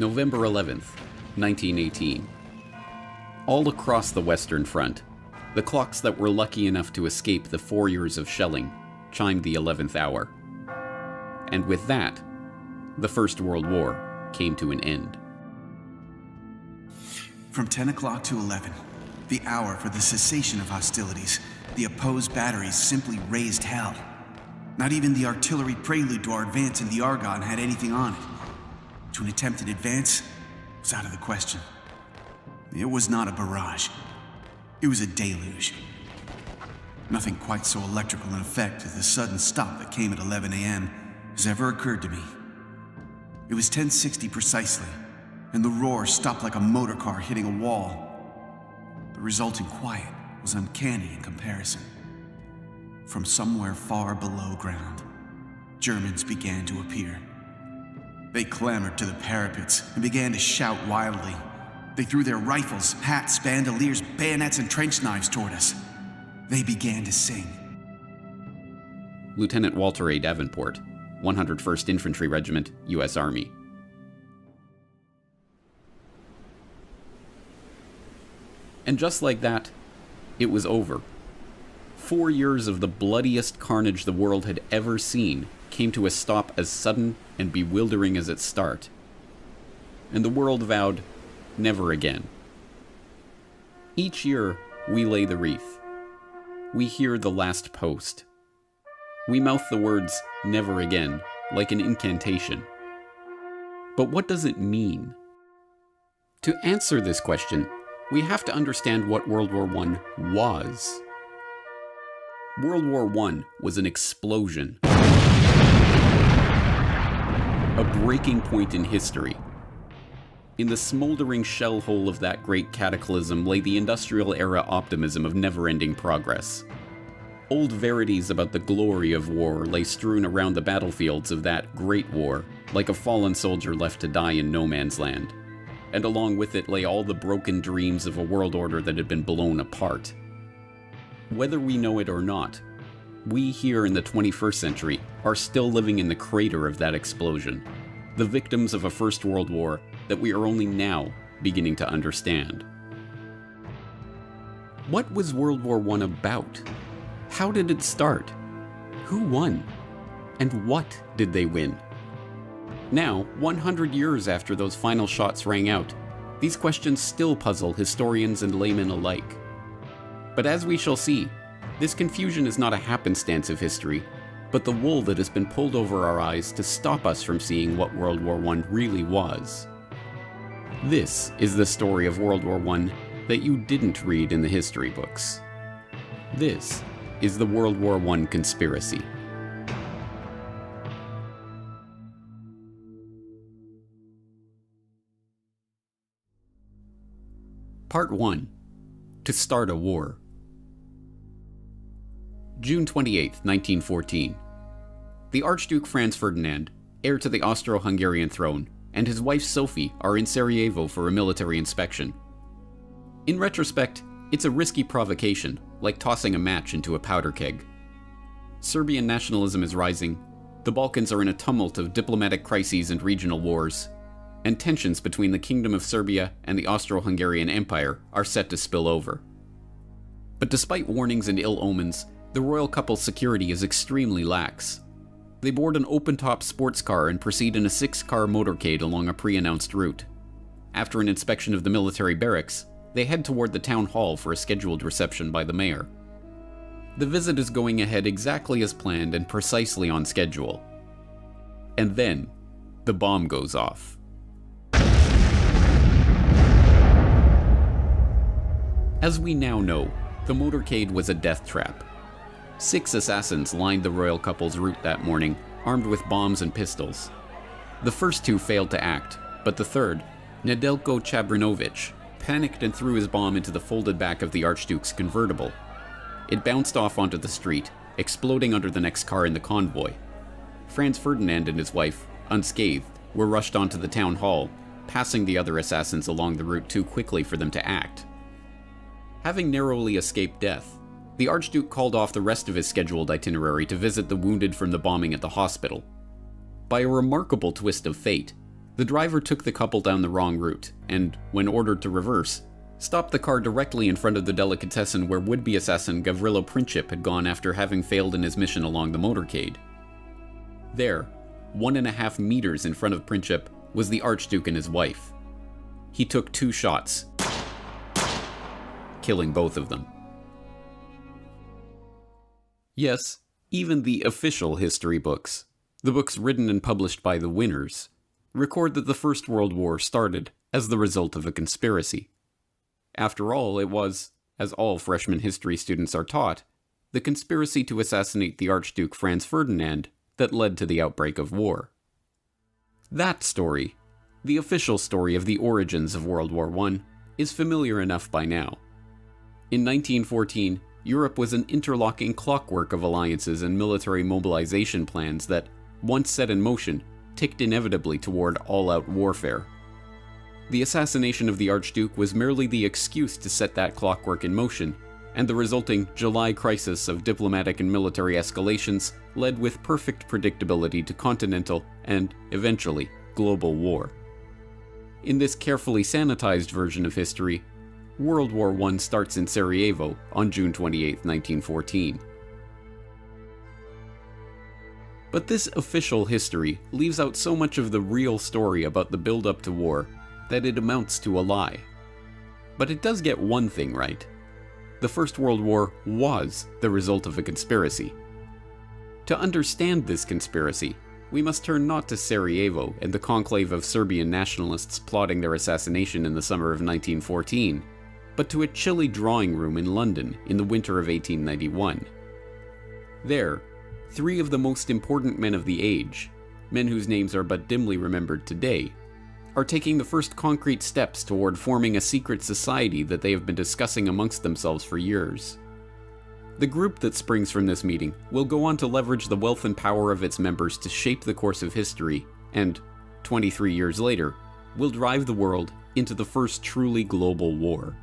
November 11th, 1918. All across the Western Front, the clocks that were lucky enough to escape the 4 years of shelling chimed the 11th hour. And with that, the First World War came to an end. From 10 o'clock to 11, the hour for the cessation of hostilities, the opposed batteries simply raised hell. Not even the artillery prelude to our advance in the Argonne had anything on it. To an attempted advance was out of the question. It was not a barrage. It was a deluge. Nothing quite so electrical in effect as the sudden stop that came at 11 a.m. has ever occurred to me. It was 10:60 precisely, and the roar stopped like a motor car hitting a wall. The resulting quiet was uncanny in comparison. From somewhere far below ground, Germans began to appear. They clambered to the parapets and began to shout wildly. They threw their rifles, hats, bandoliers, bayonets, and trench knives toward us. They began to sing. Lieutenant Walter A. Davenport, 101st Infantry Regiment, U.S. Army. And just like that, it was over. 4 years of the bloodiest carnage the world had ever seen came to a stop as sudden and bewildering as its start. And the world vowed, never again. Each year, we lay the wreath. We hear the last post. We mouth the words, never again, like an incantation. But what does it mean? To answer this question, we have to understand what World War I was. World War I was an explosion. A breaking point in history. In the smoldering shell hole of that great cataclysm lay the industrial era optimism of never-ending progress. Old verities about the glory of war lay strewn around the battlefields of that great war, like a fallen soldier left to die in no man's land. And along with it lay all the broken dreams of a world order that had been blown apart. Whether we know it or not, we here in the 21st century are still living in the crater of that explosion, the victims of a First World War that we are only now beginning to understand. What was World War I about? How did it start? Who won? And what did they win? Now, 100 years after those final shots rang out, these questions still puzzle historians and laymen alike. But as we shall see, this confusion is not a happenstance of history, but the wool that has been pulled over our eyes to stop us from seeing what World War I really was. This is the story of World War I that you didn't read in the history books. This is the World War I conspiracy. Part 1. To start a war. June 28, 1914. The Archduke Franz Ferdinand, heir to the Austro-Hungarian throne, and his wife Sophie are in Sarajevo for a military inspection. In retrospect, it's a risky provocation, like tossing a match into a powder keg. Serbian nationalism is rising, the Balkans are in a tumult of diplomatic crises and regional wars, and tensions between the Kingdom of Serbia and the Austro-Hungarian Empire are set to spill over. But despite warnings and ill omens, the royal couple's security is extremely lax. They board an open-top sports car and proceed in a 6-car motorcade along a pre-announced route. After an inspection of the military barracks, they head toward the town hall for a scheduled reception by the mayor. The visit is going ahead exactly as planned and precisely on schedule. And then, the bomb goes off. As we now know, the motorcade was a death trap. 6 assassins lined the royal couple's route that morning, armed with bombs and pistols. The first 2 failed to act, but the third, Nedeljko Chabrinovic, panicked and threw his bomb into the folded back of the Archduke's convertible. It bounced off onto the street, exploding under the next car in the convoy. Franz Ferdinand and his wife, unscathed, were rushed onto the town hall, passing the other assassins along the route too quickly for them to act. Having narrowly escaped death, the Archduke called off the rest of his scheduled itinerary to visit the wounded from the bombing at the hospital. By a remarkable twist of fate, The driver took the couple down the wrong route, and, when ordered to reverse, stopped the car directly in front of the delicatessen where would-be assassin Gavrilo Princip had gone after having failed in his mission along the motorcade. There, 1.5 meters in front of Princip, was the Archduke and his wife. He took 2 shots, killing both of them. Yes, even the official history books, the books written and published by the winners, record that the First World War started as the result of a conspiracy. After all, it was, as all freshman history students are taught, the conspiracy to assassinate the Archduke Franz Ferdinand that led to the outbreak of war. That story, the official story of the origins of World War I, is familiar enough by now. In 1914, Europe was an interlocking clockwork of alliances and military mobilization plans that, once set in motion, ticked inevitably toward all-out warfare. The assassination of the Archduke was merely the excuse to set that clockwork in motion, and the resulting July crisis of diplomatic and military escalations led with perfect predictability to continental and, eventually, global war. In this carefully sanitized version of history, World War I starts in Sarajevo on June 28, 1914. But this official history leaves out so much of the real story about the build-up to war that it amounts to a lie. But it does get one thing right. The First World War was the result of a conspiracy. To understand this conspiracy, we must turn not to Sarajevo and the conclave of Serbian nationalists plotting their assassination in the summer of 1914, but to a chilly drawing room in London in the winter of 1891. There, 3 of the most important men of the age, men whose names are but dimly remembered today, are taking the first concrete steps toward forming a secret society that they have been discussing amongst themselves for years. The group that springs from this meeting will go on to leverage the wealth and power of its members to shape the course of history, and, 23 years later, will drive the world into the first truly global war.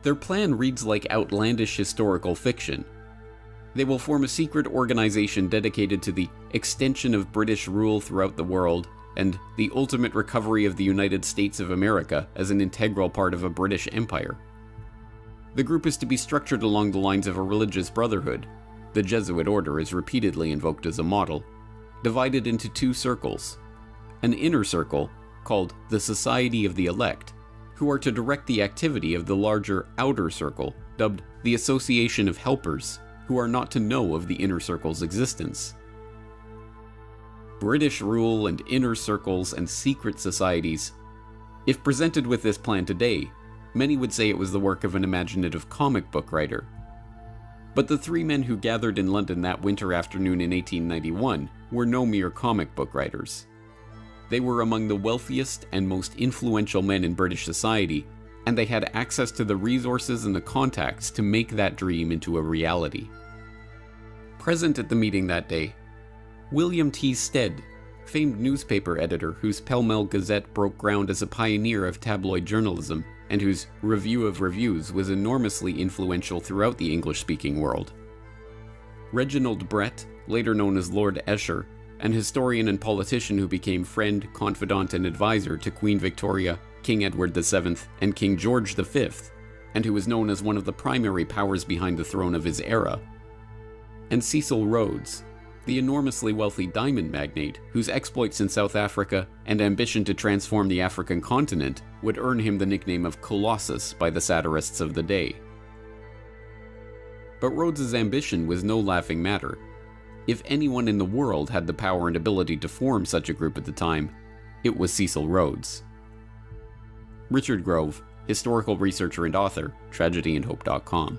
Their plan reads like outlandish historical fiction. They will form a secret organization dedicated to the extension of British rule throughout the world and the ultimate recovery of the United States of America as an integral part of a British empire. The group is to be structured along the lines of a religious brotherhood. The Jesuit order is repeatedly invoked as a model, divided into 2 circles. An inner circle, called the Society of the Elect, who are to direct the activity of the larger outer circle, dubbed the Association of Helpers, who are not to know of the inner circle's existence. British rule and inner circles and secret societies. If presented with this plan today, many would say it was the work of an imaginative comic book writer. But the 3 men who gathered in London that winter afternoon in 1891 were no mere comic book writers. They were among the wealthiest and most influential men in British society, and they had access to the resources and the contacts to make that dream into a reality. Present at the meeting that day, William T. Stead, famed newspaper editor whose Pall Mall Gazette broke ground as a pioneer of tabloid journalism and whose Review of Reviews was enormously influential throughout the English-speaking world. Reginald Brett, later known as Lord Esher, an historian and politician who became friend, confidant, and advisor to Queen Victoria, King Edward VII, and King George V, and who was known as one of the primary powers behind the throne of his era. And Cecil Rhodes, the enormously wealthy diamond magnate whose exploits in South Africa and ambition to transform the African continent would earn him the nickname of Colossus by the satirists of the day. But Rhodes's ambition was no laughing matter. If anyone in the world had the power and ability to form such a group at the time, it was Cecil Rhodes. Richard Grove, historical researcher and author, tragedyandhope.com.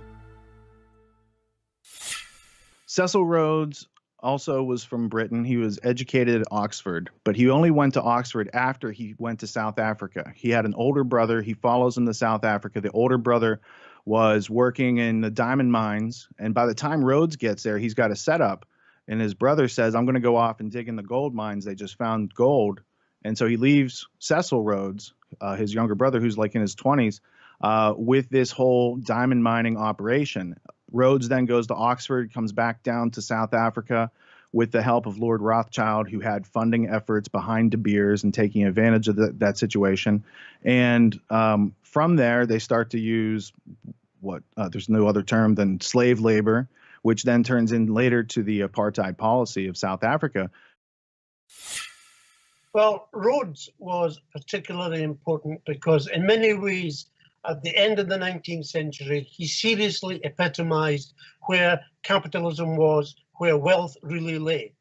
Cecil Rhodes also was from Britain. He was educated at Oxford, but he only went to Oxford after he went to South Africa. He had an older brother. He follows him to South Africa. The older brother was working in the diamond mines, and by the time Rhodes gets there, he's got a setup, and his brother says, I'm going to go off and dig in the gold mines. They just found gold. And so he leaves Cecil Rhodes, his younger brother, who's like in his 20s, with this whole diamond mining operation. Rhodes then goes to Oxford, comes back down to South Africa, with the help of Lord Rothschild, who had funding efforts behind De Beers and taking advantage of that situation. And from there, they start to use there's no other term than slave labor, which then turns in later to the apartheid policy of South Africa. Well, Rhodes was particularly important because in many ways, at the end of the 19th century, he seriously epitomized where capitalism was, where wealth really lay.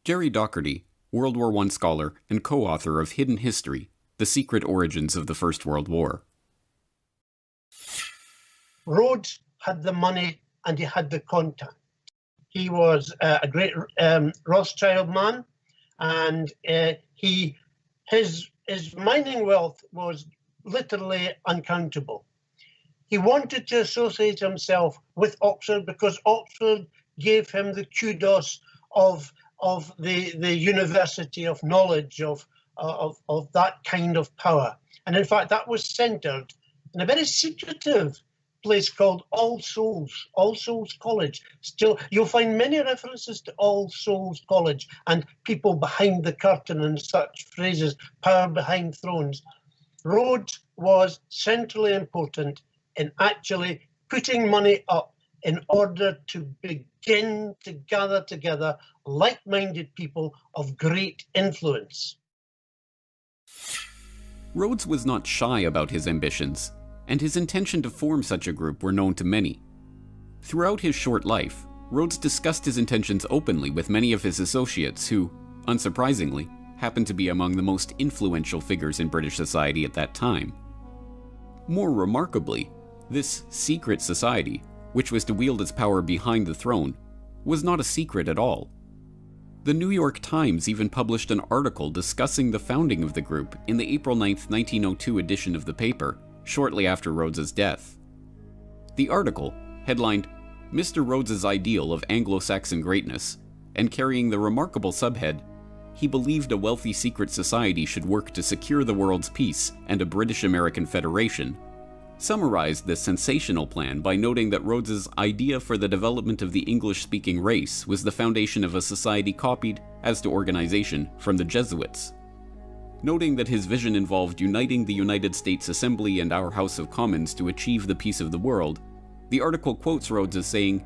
Jerry Docherty, World War I scholar and co-author of Hidden History, The Secret Origins of the First World War. Rhodes had the money and he had the contact. He was a great Rothschild man, and his mining wealth was literally uncountable. He wanted to associate himself with Oxford because Oxford gave him the kudos of the university of knowledge, of that kind of power. And in fact, that was centered in a very secretive place called All Souls College. Still, you'll find many references to All Souls College and people behind the curtain and such phrases, power behind thrones. Rhodes was centrally important in actually putting money up in order to begin to gather together like-minded people of great influence. Rhodes was not shy about his ambitions, and his intention to form such a group were known to many. Throughout his short life, Rhodes discussed his intentions openly with many of his associates who, unsurprisingly, happened to be among the most influential figures in British society at that time. More remarkably, this secret society, which was to wield its power behind the throne, was not a secret at all. The New York Times even published an article discussing the founding of the group in the April 9, 1902 edition of the paper, shortly after Rhodes's death. The article, headlined "Mr. Rhodes's Ideal of Anglo-Saxon Greatness," and carrying the remarkable subhead, "He believed a wealthy secret society should work to secure the world's peace and a British-American federation," summarized this sensational plan by noting that Rhodes's idea for the development of the English-speaking race was the foundation of a society copied, as to organization, from the Jesuits. Noting that his vision involved uniting the United States Assembly and our House of Commons to achieve the peace of the world, the article quotes Rhodes as saying,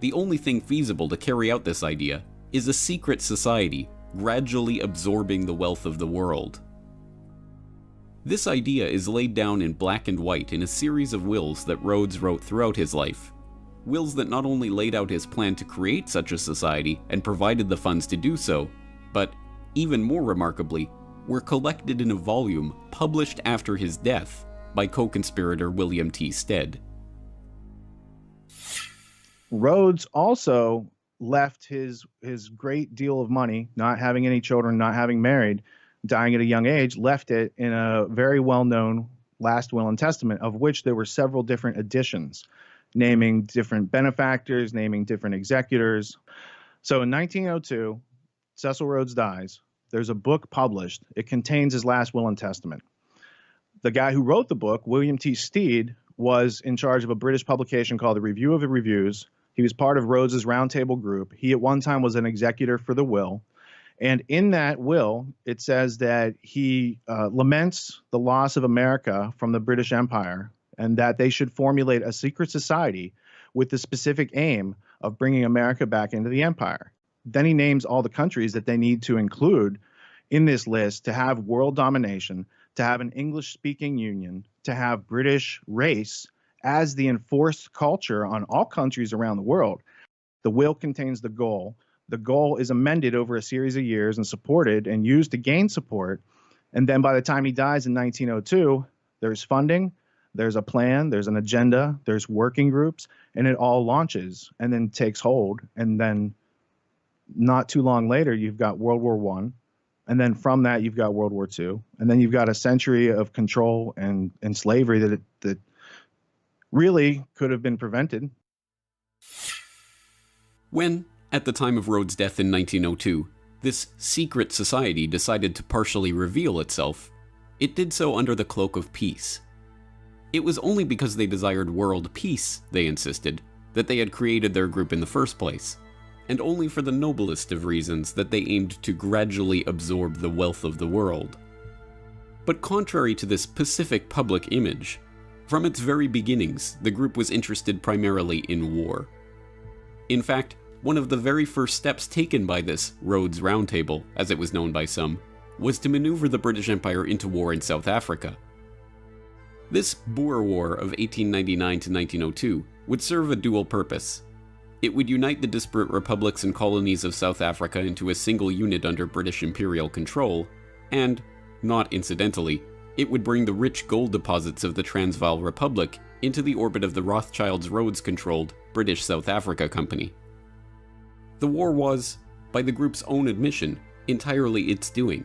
"The only thing feasible to carry out this idea is a secret society gradually absorbing the wealth of the world." This idea is laid down in black and white in a series of wills that Rhodes wrote throughout his life. Wills that not only laid out his plan to create such a society and provided the funds to do so, but, even more remarkably, were collected in a volume published after his death by co-conspirator William T. Stead. Rhodes also left his great deal of money, not having any children, not having married, dying at a young age, left it in a very well-known last will and testament, of which there were several different editions, naming different benefactors, naming different executors. So in 1902, Cecil Rhodes dies. There's a book published. It contains his last will and testament. The guy who wrote the book, William T. Stead, was in charge of a British publication called the Review of the Reviews. He was part of Rhodes's roundtable group. He at one time was an executor for the will. And in that will, it says that he laments the loss of America from the British Empire and that they should formulate a secret society with the specific aim of bringing America back into the empire. Then he names all the countries that they need to include in this list to have world domination, to have an English-speaking union, to have British race as the enforced culture on all countries around the world. The will contains the goal. The goal is amended over a series of years and supported and used to gain support. And then by the time he dies in 1902, there's funding, there's a plan, there's an agenda, there's working groups, and it all launches and then takes hold. And then not too long later, you've got World War I. And then from that, you've got World War II. And then you've got a century of control and slavery that really could have been prevented. When, at the time of Rhodes' death in 1902, this secret society decided to partially reveal itself, it did so under the cloak of peace. It was only because they desired world peace, they insisted, that they had created their group in the first place. and only for the noblest of reasons that they aimed to gradually absorb the wealth of the world. But contrary to this pacific public image, from its very beginnings, the group was interested primarily in war. In fact, one of the very first steps taken by this Rhodes Round Table, as it was known by some, was to maneuver the British Empire into war in South Africa. This Boer War of 1899 to 1902 would serve a dual purpose. It would unite the disparate republics and colonies of South Africa into a single unit under British imperial control, and, not incidentally, it would bring the rich gold deposits of the Transvaal Republic into the orbit of the Rothschilds Rhodes-controlled British South Africa Company. The war was, by the group's own admission, entirely its doing.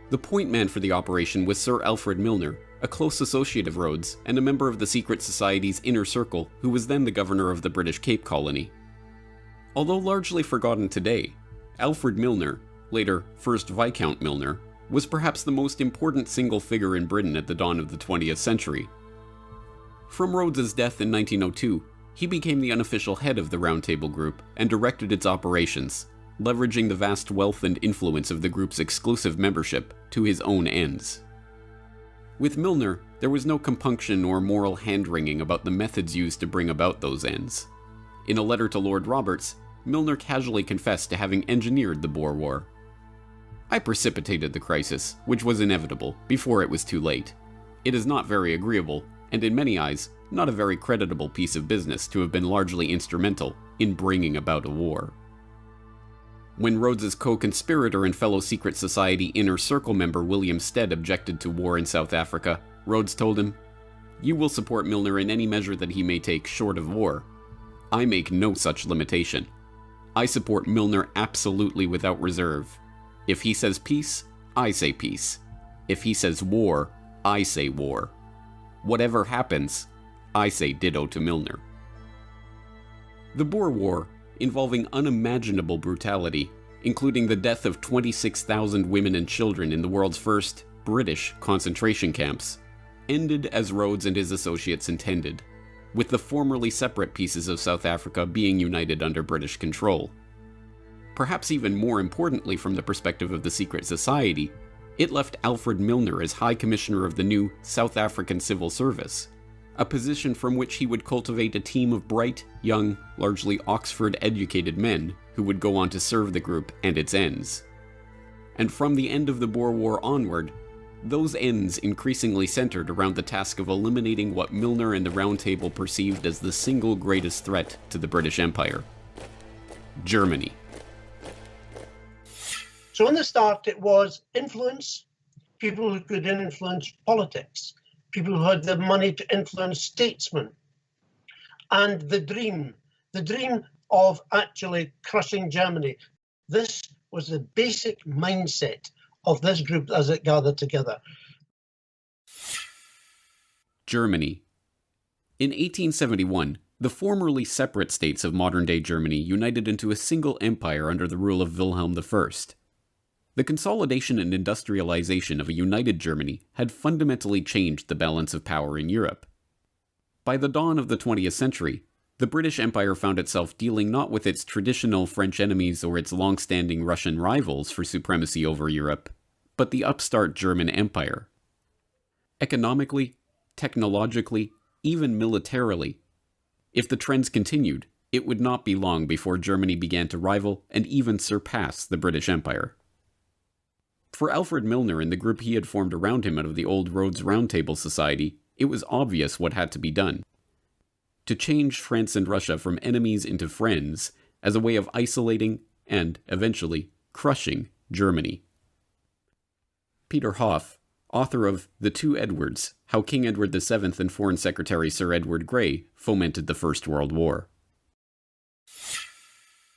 The point man for the operation was Sir Alfred Milner, a close associate of Rhodes and a member of the secret society's inner circle who was then the governor of the British Cape Colony. Although largely forgotten today, Alfred Milner, later First Viscount Milner, was perhaps the most important single figure in Britain at the dawn of the 20th century. From Rhodes's death in 1902, he became the unofficial head of the Round Table Group and directed its operations, leveraging the vast wealth and influence of the group's exclusive membership to his own ends. With Milner, there was no compunction or moral hand-wringing about the methods used to bring about those ends. In a letter to Lord Roberts, Milner casually confessed to having engineered the Boer War. "I precipitated the crisis, which was inevitable, before it was too late. It is not very agreeable, and in many eyes, not a very creditable piece of business to have been largely instrumental in bringing about a war." When Rhodes's co-conspirator and fellow secret society Inner Circle member William Stead objected to war in South Africa, Rhodes told him, "You will support Milner in any measure that he may take short of war. I make no such limitation. I support Milner absolutely without reserve. If he says peace, I say peace. If he says war, I say war. Whatever happens, I say ditto to Milner." The Boer War, involving unimaginable brutality, including the death of 26,000 women and children in the world's first British concentration camps, ended as Rhodes and his associates intended, with the formerly separate pieces of South Africa being united under British control. Perhaps even more importantly from the perspective of the secret society, it left Alfred Milner as High Commissioner of the new South African Civil Service, a position from which he would cultivate a team of bright, young, largely Oxford-educated men who would go on to serve the group and its ends. And from the end of the Boer War onward, those ends increasingly centered around the task of eliminating what Milner and the Round Table perceived as the single greatest threat to the British Empire: Germany. So in the start, it was influence, people who could influence politics, people who had the money to influence statesmen, and the dream of actually crushing Germany. This was the basic mindset of this group as it gathered together. Germany. In 1871, the formerly separate states of modern-day Germany united into a single empire under the rule of Wilhelm I. The consolidation and industrialization of a united Germany had fundamentally changed the balance of power in Europe. By the dawn of the 20th century, the British Empire found itself dealing not with its traditional French enemies or its long-standing Russian rivals for supremacy over Europe, but the upstart German Empire. Economically, technologically, even militarily, if the trends continued, it would not be long before Germany began to rival and even surpass the British Empire. For Alfred Milner and the group he had formed around him out of the old Rhodes Round Table Society, it was obvious what had to be done. To change France and Russia from enemies into friends as a way of isolating and, eventually, crushing Germany. Peter Hoff, author of The Two Edwards, How King Edward VII and Foreign Secretary Sir Edward Grey Fomented the First World War.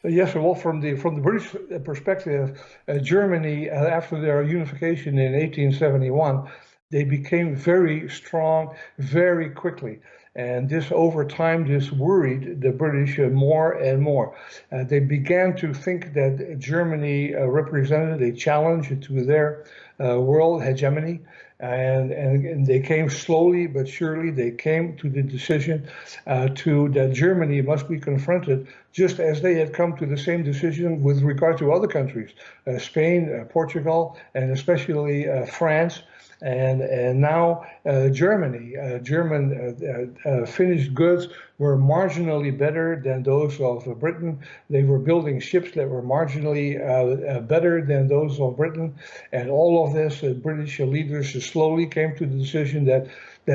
Yes, well, from the British perspective, Germany, after their unification in 1871, they became very strong very quickly. And this, over time, this worried the British more and more. They began to think that Germany represented a challenge to their world hegemony. And they came slowly but surely, they came to the decision that Germany must be confronted just as they had come to the same decision with regard to other countries, Spain, Portugal, and especially France. And now Germany. German finished goods were marginally better than those of Britain. They were building ships that were marginally better than those of Britain. And all of this, British leaders slowly came to the decision that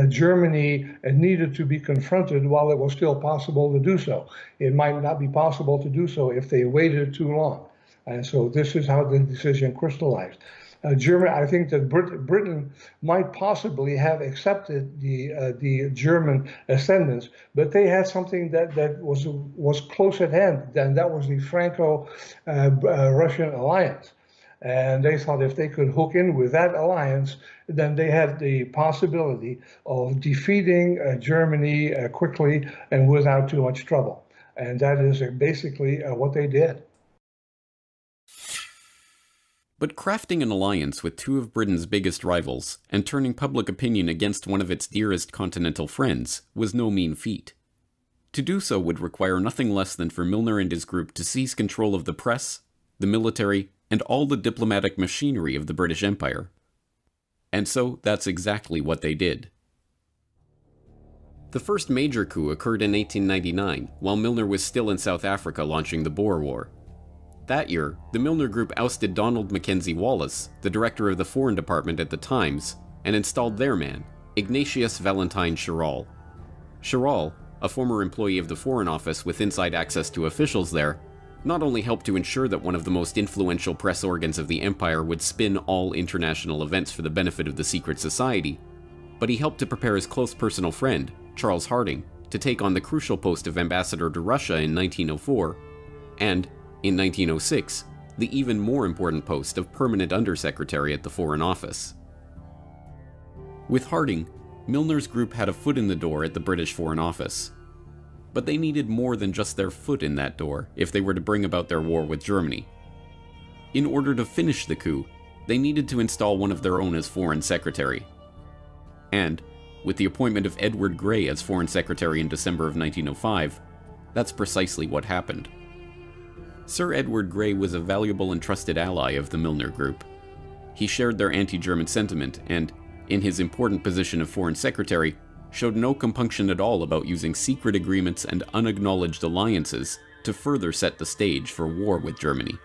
Germany needed to be confronted while it was still possible to do so. It might not be possible to do so if they waited too long. And so this is how the decision crystallized. Germany, I think that Britain might possibly have accepted the German ascendance, but they had something that was close at hand. Then that was the Franco-Russian alliance, and they thought if they could hook in with that alliance, then they had the possibility of defeating Germany quickly and without too much trouble. And that is basically what they did. But crafting an alliance with two of Britain's biggest rivals and turning public opinion against one of its dearest continental friends was no mean feat. To do so would require nothing less than for Milner and his group to seize control of the press, the military, and all the diplomatic machinery of the British Empire. And so that's exactly what they did. The first major coup occurred in 1899, while Milner was still in South Africa launching the Boer War. That year, the Milner Group ousted Donald Mackenzie Wallace, the director of the Foreign Department at the Times, and installed their man, Ignatius Valentine Schirall. Schirall, a former employee of the Foreign Office with inside access to officials there, not only helped to ensure that one of the most influential press organs of the empire would spin all international events for the benefit of the secret society, but he helped to prepare his close personal friend, Charles Harding, to take on the crucial post of ambassador to Russia in 1904, and, in 1906, the even more important post of permanent undersecretary at the Foreign Office. With Harding, Milner's group had a foot in the door at the British Foreign Office. But they needed more than just their foot in that door if they were to bring about their war with Germany. In order to finish the coup, they needed to install one of their own as Foreign Secretary. And, with the appointment of Edward Grey as Foreign Secretary in December of 1905, that's precisely what happened. Sir Edward Grey was a valuable and trusted ally of the Milner Group. He shared their anti-German sentiment and, in his important position of Foreign Secretary, showed no compunction at all about using secret agreements and unacknowledged alliances to further set the stage for war with Germany.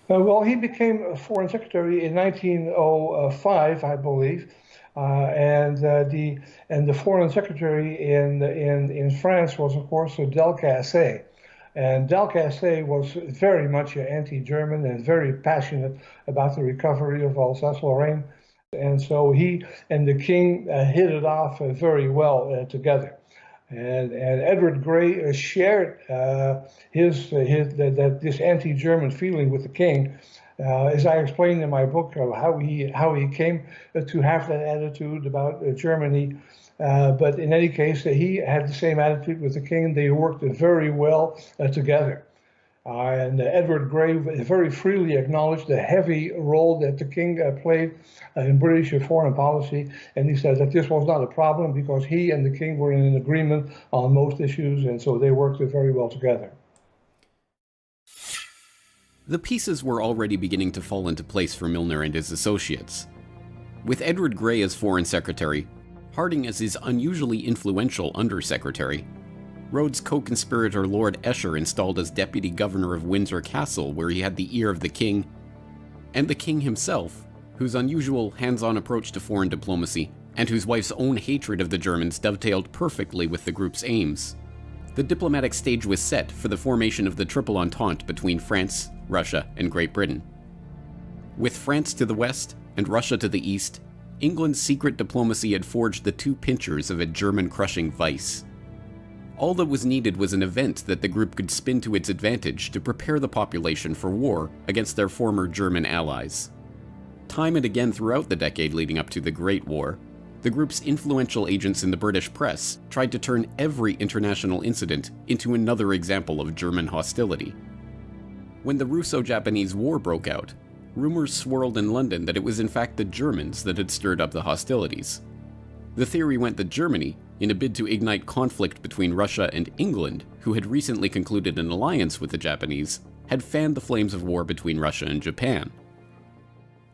Well, he became Foreign Secretary in 1905, I believe, and the Foreign Secretary in France was, of course, Delcasse. And Delcasse was very much anti-German and very passionate about the recovery of Alsace-Lorraine. And so he and the king hit it off very well together. And Edward Grey shared this anti-German feeling with the king. As I explained in my book, how he came to have that attitude about Germany. But in any case, he had the same attitude with the king. They worked very well together. And Edward Grey very freely acknowledged the heavy role that the king played in British foreign policy. And he said that this was not a problem because he and the king were in an agreement on most issues, and so they worked very well together. The pieces were already beginning to fall into place for Milner and his associates. With Edward Grey as Foreign Secretary, Harding as his unusually influential Undersecretary, Rhodes' co-conspirator Lord Esher installed as Deputy Governor of Windsor Castle, where he had the ear of the king, and the king himself, whose unusual hands-on approach to foreign diplomacy and whose wife's own hatred of the Germans dovetailed perfectly with the group's aims. The diplomatic stage was set for the formation of the Triple Entente between France, Russia, and Great Britain. With France to the west and Russia to the east, England's secret diplomacy had forged the two pinchers of a German-crushing vice. All that was needed was an event that the group could spin to its advantage to prepare the population for war against their former German allies. Time and again throughout the decade leading up to the Great War, the group's influential agents in the British press tried to turn every international incident into another example of German hostility. When the Russo-Japanese War broke out, rumors swirled in London that it was in fact the Germans that had stirred up the hostilities. The theory went that Germany, in a bid to ignite conflict between Russia and England, who had recently concluded an alliance with the Japanese, had fanned the flames of war between Russia and Japan.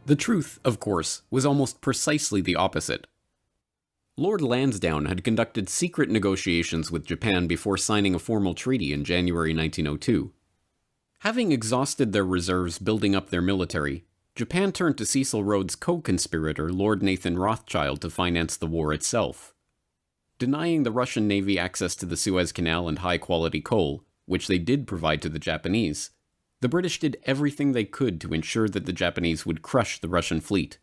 The truth, of course, was almost precisely the opposite. Lord Lansdowne had conducted secret negotiations with Japan before signing a formal treaty in January 1902. Having exhausted their reserves building up their military, Japan turned to Cecil Rhodes' co-conspirator Lord Nathan Rothschild to finance the war itself. Denying the Russian Navy access to the Suez Canal and high-quality coal, which they did provide to the Japanese, the British did everything they could to ensure that the Japanese would crush the Russian fleet,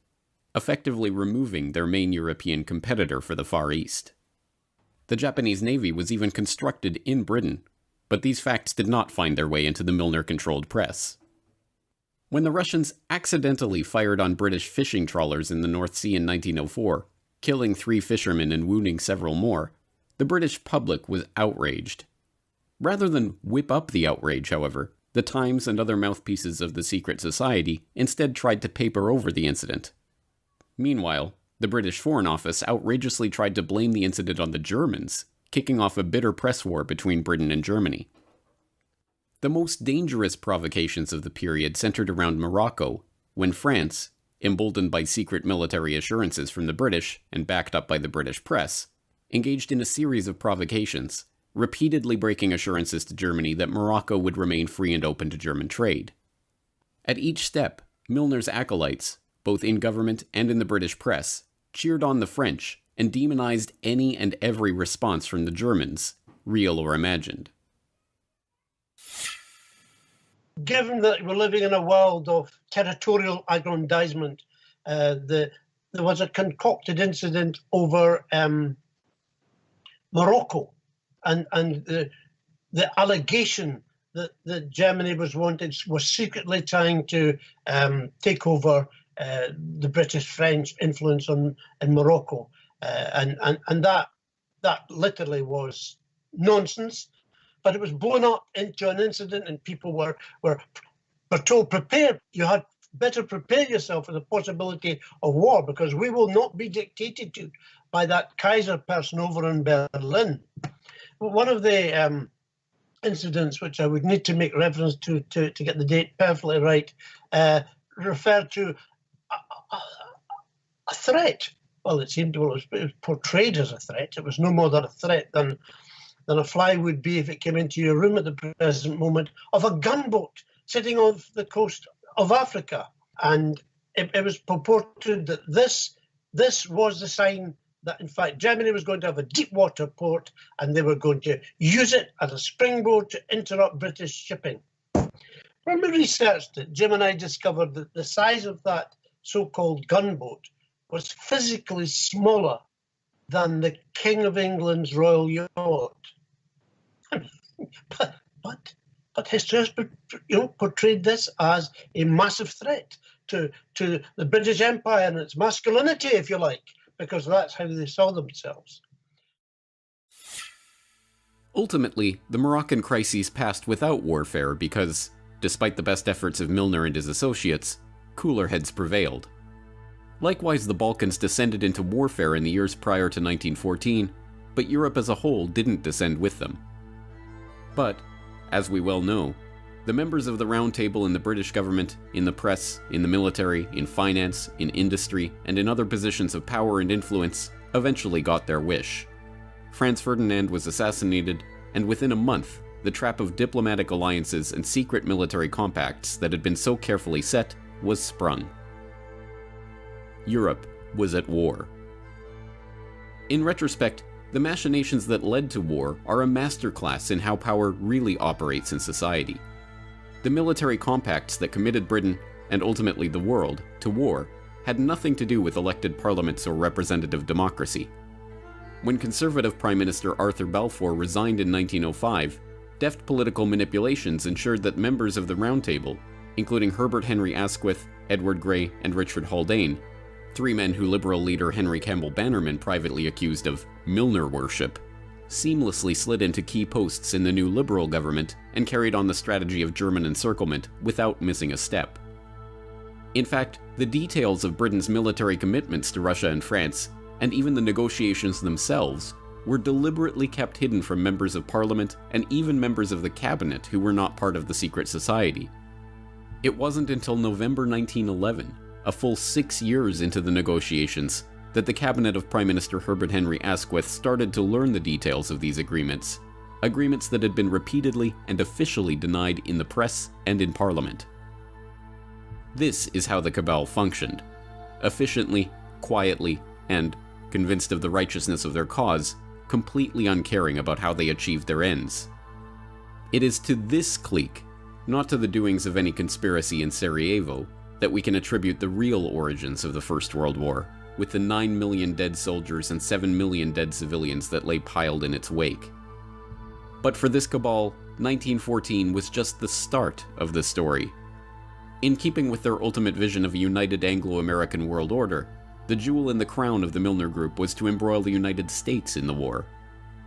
effectively removing their main European competitor for the Far East. The Japanese Navy was even constructed in Britain, but these facts did not find their way into the Milner-controlled press. When the Russians accidentally fired on British fishing trawlers in the North Sea in 1904, killing 3 fishermen and wounding several more, the British public was outraged. Rather than whip up the outrage, however, the Times and other mouthpieces of the secret society instead tried to paper over the incident. Meanwhile, the British Foreign Office outrageously tried to blame the incident on the Germans, kicking off a bitter press war between Britain and Germany. The most dangerous provocations of the period centered around Morocco, when France, emboldened by secret military assurances from the British and backed up by the British press, engaged in a series of provocations, repeatedly breaking assurances to Germany that Morocco would remain free and open to German trade. At each step, Milner's acolytes, both in government and in the British press, cheered on the French and demonized any and every response from the Germans, real or imagined. Given that we're living in a world of territorial aggrandizement, there was a concocted incident over Morocco, and the allegation that Germany was secretly trying to take over the British-French influence in Morocco, and that literally was nonsense. But it was blown up into an incident, and people were told, prepare. You had better prepare yourself for the possibility of war, because we will not be dictated to by that Kaiser person over in Berlin. One of the incidents, which I would need to make reference to get the date perfectly right, referred to a threat. Well, it was portrayed as a threat. It was no more than a threat than a fly would be if it came into your room at the present moment, of a gunboat sitting off the coast of Africa. And it was purported that this was the sign that, in fact, Germany was going to have a deep water port and they were going to use it as a springboard to interrupt British shipping. When we researched it, Jim and I discovered that the size of that so-called gunboat was physically smaller than the King of England's royal yacht. But history has portrayed this as a massive threat to the British Empire and its masculinity, if you like, because that's how they saw themselves. Ultimately, the Moroccan crises passed without warfare because, despite the best efforts of Milner and his associates, cooler heads prevailed. Likewise, the Balkans descended into warfare in the years prior to 1914, but Europe as a whole didn't descend with them. But, as we well know, the members of the Round Table in the British government, in the press, in the military, in finance, in industry, and in other positions of power and influence eventually got their wish. Franz Ferdinand was assassinated, and within a month, the trap of diplomatic alliances and secret military compacts that had been so carefully set was sprung. Europe was at war. In retrospect, the machinations that led to war are a masterclass in how power really operates in society. The military compacts that committed Britain, and ultimately the world, to war had nothing to do with elected parliaments or representative democracy. When Conservative Prime Minister Arthur Balfour resigned in 1905, deft political manipulations ensured that members of the Round Table, including Herbert Henry Asquith, Edward Grey, and Richard Haldane, 3 men who Liberal leader Henry Campbell Bannerman privately accused of Milner worship, seamlessly slid into key posts in the new Liberal government and carried on the strategy of German encirclement without missing a step. In fact, the details of Britain's military commitments to Russia and France, and even the negotiations themselves, were deliberately kept hidden from members of parliament and even members of the cabinet who were not part of the secret society. It wasn't until November 1911, a full 6 years into the negotiations, that the cabinet of Prime Minister Herbert Henry Asquith started to learn the details of these agreements that had been repeatedly and officially denied in the press and in Parliament. This is how the cabal functioned. Efficiently, quietly, and, convinced of the righteousness of their cause, completely uncaring about how they achieved their ends. It is to this clique, not to the doings of any conspiracy in Sarajevo, that we can attribute the real origins of the First World War, with the 9 million dead soldiers and 7 million dead civilians that lay piled in its wake. But for this cabal, 1914 was just the start of the story. In keeping with their ultimate vision of a united Anglo-American world order, the jewel in the crown of the Milner Group was to embroil the United States in the war,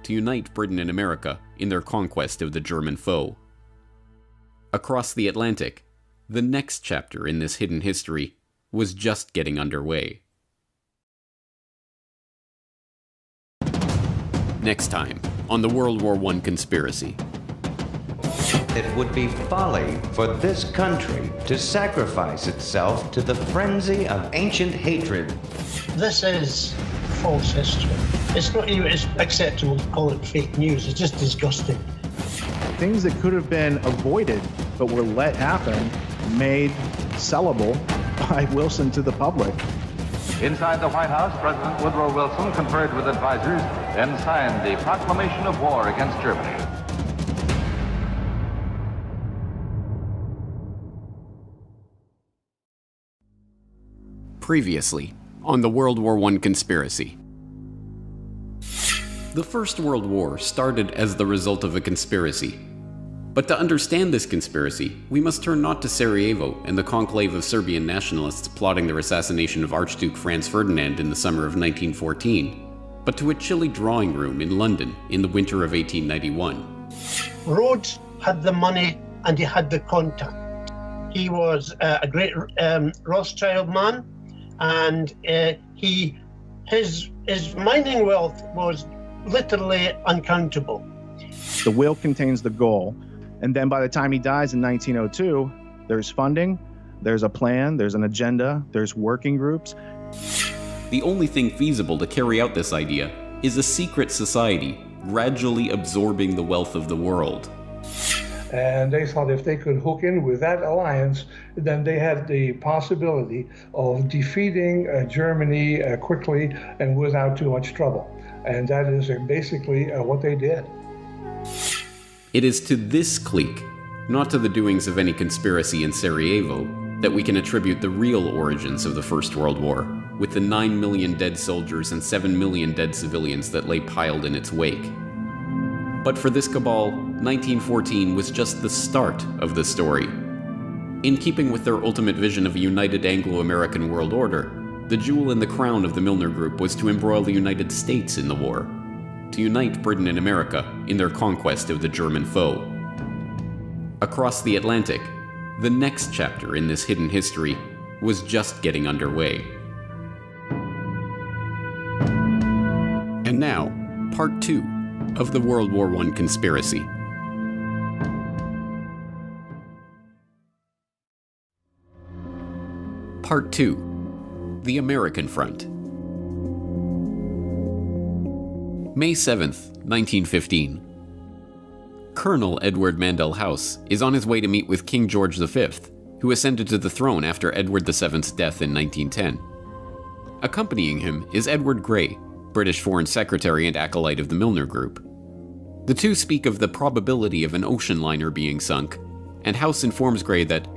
to unite Britain and America in their conquest of the German foe. Across the Atlantic, the next chapter in this hidden history was just getting underway. Next time, on the World War I conspiracy. It would be folly for this country to sacrifice itself to the frenzy of ancient hatred. This is false history. It's not even acceptable to call it fake news. It's just disgusting. Things that could have been avoided but were let happen, made sellable by Wilson to the public. Inside the White House, President Woodrow Wilson conferred with advisors and signed the proclamation of war against Germany. Previously, on the World War I conspiracy. The First World War started as the result of a conspiracy. But to understand this conspiracy, we must turn not to Sarajevo and the conclave of Serbian nationalists plotting their assassination of Archduke Franz Ferdinand in the summer of 1914, but to a chilly drawing room in London in the winter of 1891. Rhodes had the money and he had the contact. He was a great Rothschild man, and his mining wealth was literally uncountable. The will contains the goal. And then by the time he dies in 1902, there's funding, there's a plan, there's an agenda, there's working groups. The only thing feasible to carry out this idea is a secret society gradually absorbing the wealth of the world. And they thought if they could hook in with that alliance, then they had the possibility of defeating Germany quickly and without too much trouble. And that is basically what they did. It is to this clique, not to the doings of any conspiracy in Sarajevo, that we can attribute the real origins of the First World War, with the 9 million dead soldiers and 7 million dead civilians that lay piled in its wake. But for this cabal, 1914 was just the start of the story. In keeping with their ultimate vision of a united Anglo-American world order, the jewel in the crown of the Milner Group was to embroil the United States in the war, to unite Britain and America in their conquest of the German foe. Across the Atlantic, the next chapter in this hidden history was just getting underway. And now, part 2 of the World War I conspiracy. Part 2. The American Front. May 7th, 1915. Colonel Edward Mandell House is on his way to meet with King George V, who ascended to the throne after Edward VII's death in 1910. Accompanying him is Edward Grey, British Foreign Secretary and acolyte of the Milner Group. The two speak of the probability of an ocean liner being sunk, and House informs Grey that,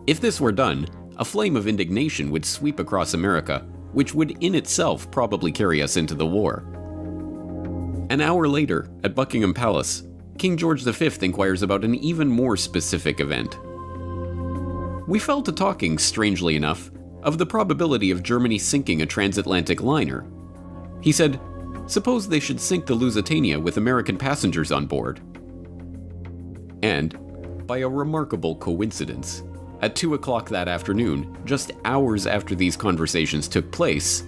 if this were done, a flame of indignation would sweep across America, which would in itself probably carry us into the war. An hour later, at Buckingham Palace, King George V inquires about an even more specific event. We fell to talking, strangely enough, of the probability of Germany sinking a transatlantic liner. He said, suppose they should sink the Lusitania with American passengers on board. And, by a remarkable coincidence, at 2 o'clock that afternoon, just hours after these conversations took place,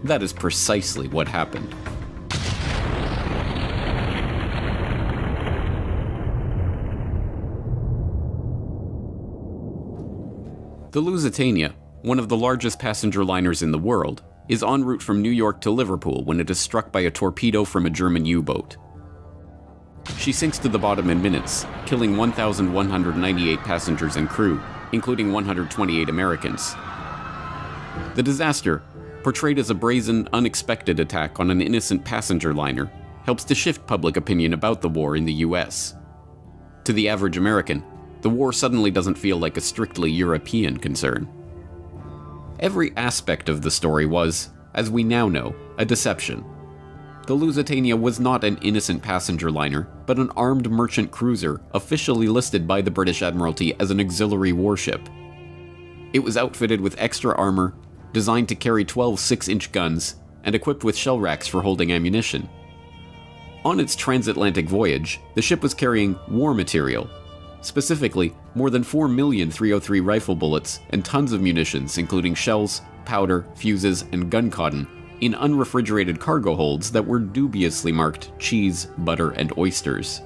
that is precisely what happened. The Lusitania, one of the largest passenger liners in the world, is en route from New York to Liverpool when it is struck by a torpedo from a German U-boat. She sinks to the bottom in minutes, killing 1,198 passengers and crew, including 128 Americans. The disaster, portrayed as a brazen, unexpected attack on an innocent passenger liner, helps to shift public opinion about the war in the US. To the average American, the war suddenly doesn't feel like a strictly European concern. Every aspect of the story was, as we now know, a deception. The Lusitania was not an innocent passenger liner, but an armed merchant cruiser officially listed by the British Admiralty as an auxiliary warship. It was outfitted with extra armor, designed to carry 12 6-inch guns, and equipped with shell racks for holding ammunition. On its transatlantic voyage, the ship was carrying war material, specifically more than 4 million .303 rifle bullets and tons of munitions including shells, powder, fuses, and gun cotton in unrefrigerated cargo holds that were dubiously marked cheese, butter, and oysters.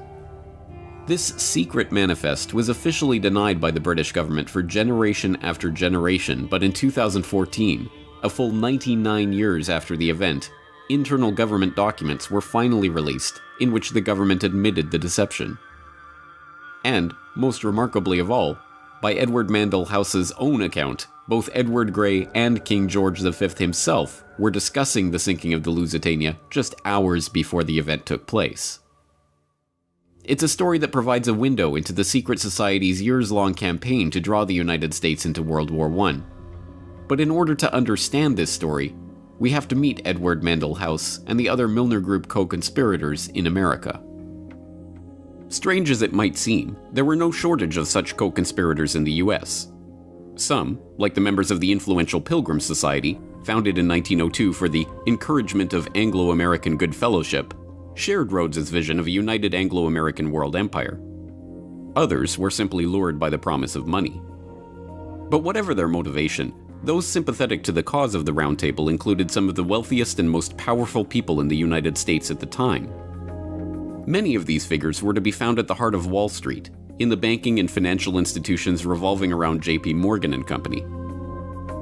This secret manifest was officially denied by the British government for generation after generation, but in 2014, a full 99 years after the event, internal government documents were finally released in which the government admitted the deception. And, most remarkably of all, by Edward Mandell House's own account, both Edward Grey and King George V himself were discussing the sinking of the Lusitania just hours before the event took place. It's a story that provides a window into the secret society's years-long campaign to draw the United States into World War I. But in order to understand this story, we have to meet Edward Mandell House and the other Milner Group co-conspirators in America. Strange as it might seem, there were no shortage of such co-conspirators in the US. Some, like the members of the influential Pilgrim Society, founded in 1902 for the encouragement of Anglo-American good fellowship, shared Rhodes's vision of a united Anglo-American world empire. Others were simply lured by the promise of money. But whatever their motivation, those sympathetic to the cause of the Round Table included some of the wealthiest and most powerful people in the United States at the time. Many of these figures were to be found at the heart of Wall Street, in the banking and financial institutions revolving around J.P. Morgan and Company.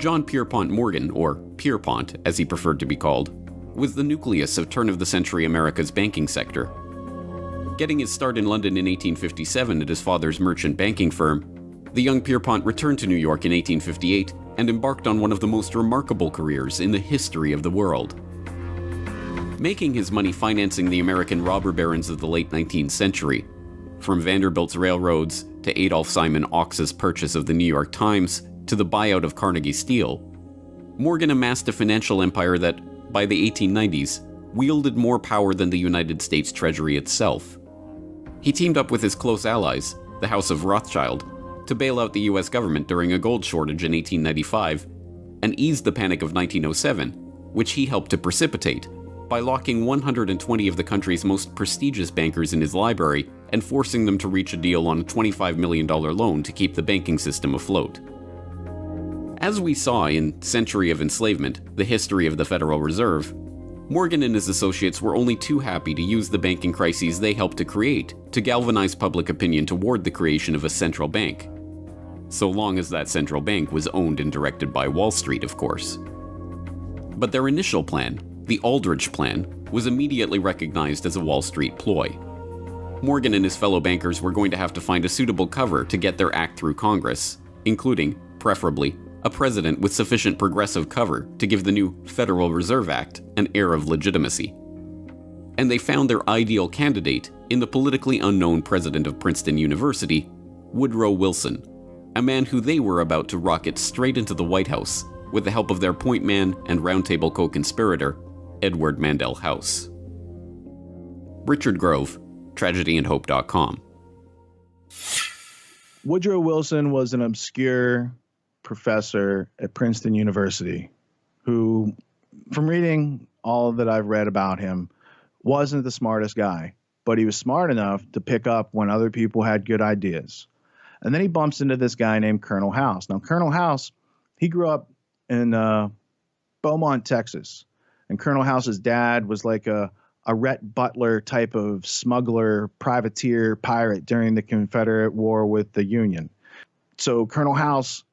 John Pierpont Morgan, or Pierpont as he preferred to be called, was the nucleus of turn-of-the-century America's banking sector. Getting his start in London in 1857 at his father's merchant banking firm, the young Pierpont returned to New York in 1858 and embarked on one of the most remarkable careers in the history of the world. Making his money financing the American robber barons of the late 19th century, from Vanderbilt's railroads to Adolph Simon Ox's purchase of the New York Times to the buyout of Carnegie Steel, Morgan amassed a financial empire that, by the 1890s, wielded more power than the United States Treasury itself. He teamed up with his close allies, the House of Rothschild, to bail out the US government during a gold shortage in 1895 and ease the Panic of 1907, which he helped to precipitate by locking 120 of the country's most prestigious bankers in his library and forcing them to reach a deal on a $25 million loan to keep the banking system afloat. As we saw in Century of Enslavement, the history of the Federal Reserve, Morgan and his associates were only too happy to use the banking crises they helped to create to galvanize public opinion toward the creation of a central bank. So long as that central bank was owned and directed by Wall Street, of course. But their initial plan, the Aldrich Plan, was immediately recognized as a Wall Street ploy. Morgan and his fellow bankers were going to have to find a suitable cover to get their act through Congress, including, preferably, a president with sufficient progressive cover to give the new Federal Reserve Act an air of legitimacy. And they found their ideal candidate in the politically unknown president of Princeton University, Woodrow Wilson, a man who they were about to rocket straight into the White House with the help of their point man and roundtable co-conspirator, Edward Mandell House. Richard Grove, TragedyAndHope.com. Woodrow Wilson was an obscure professor at Princeton University who, from reading all that I've read about him, wasn't the smartest guy, but he was smart enough to pick up when other people had good ideas. And then he bumps into this guy named Colonel House. Now, Colonel House, he grew up in Beaumont, Texas. And Colonel House's dad was like a Rhett Butler type of smuggler, privateer, pirate during the Confederate War with the Union. So Colonel House,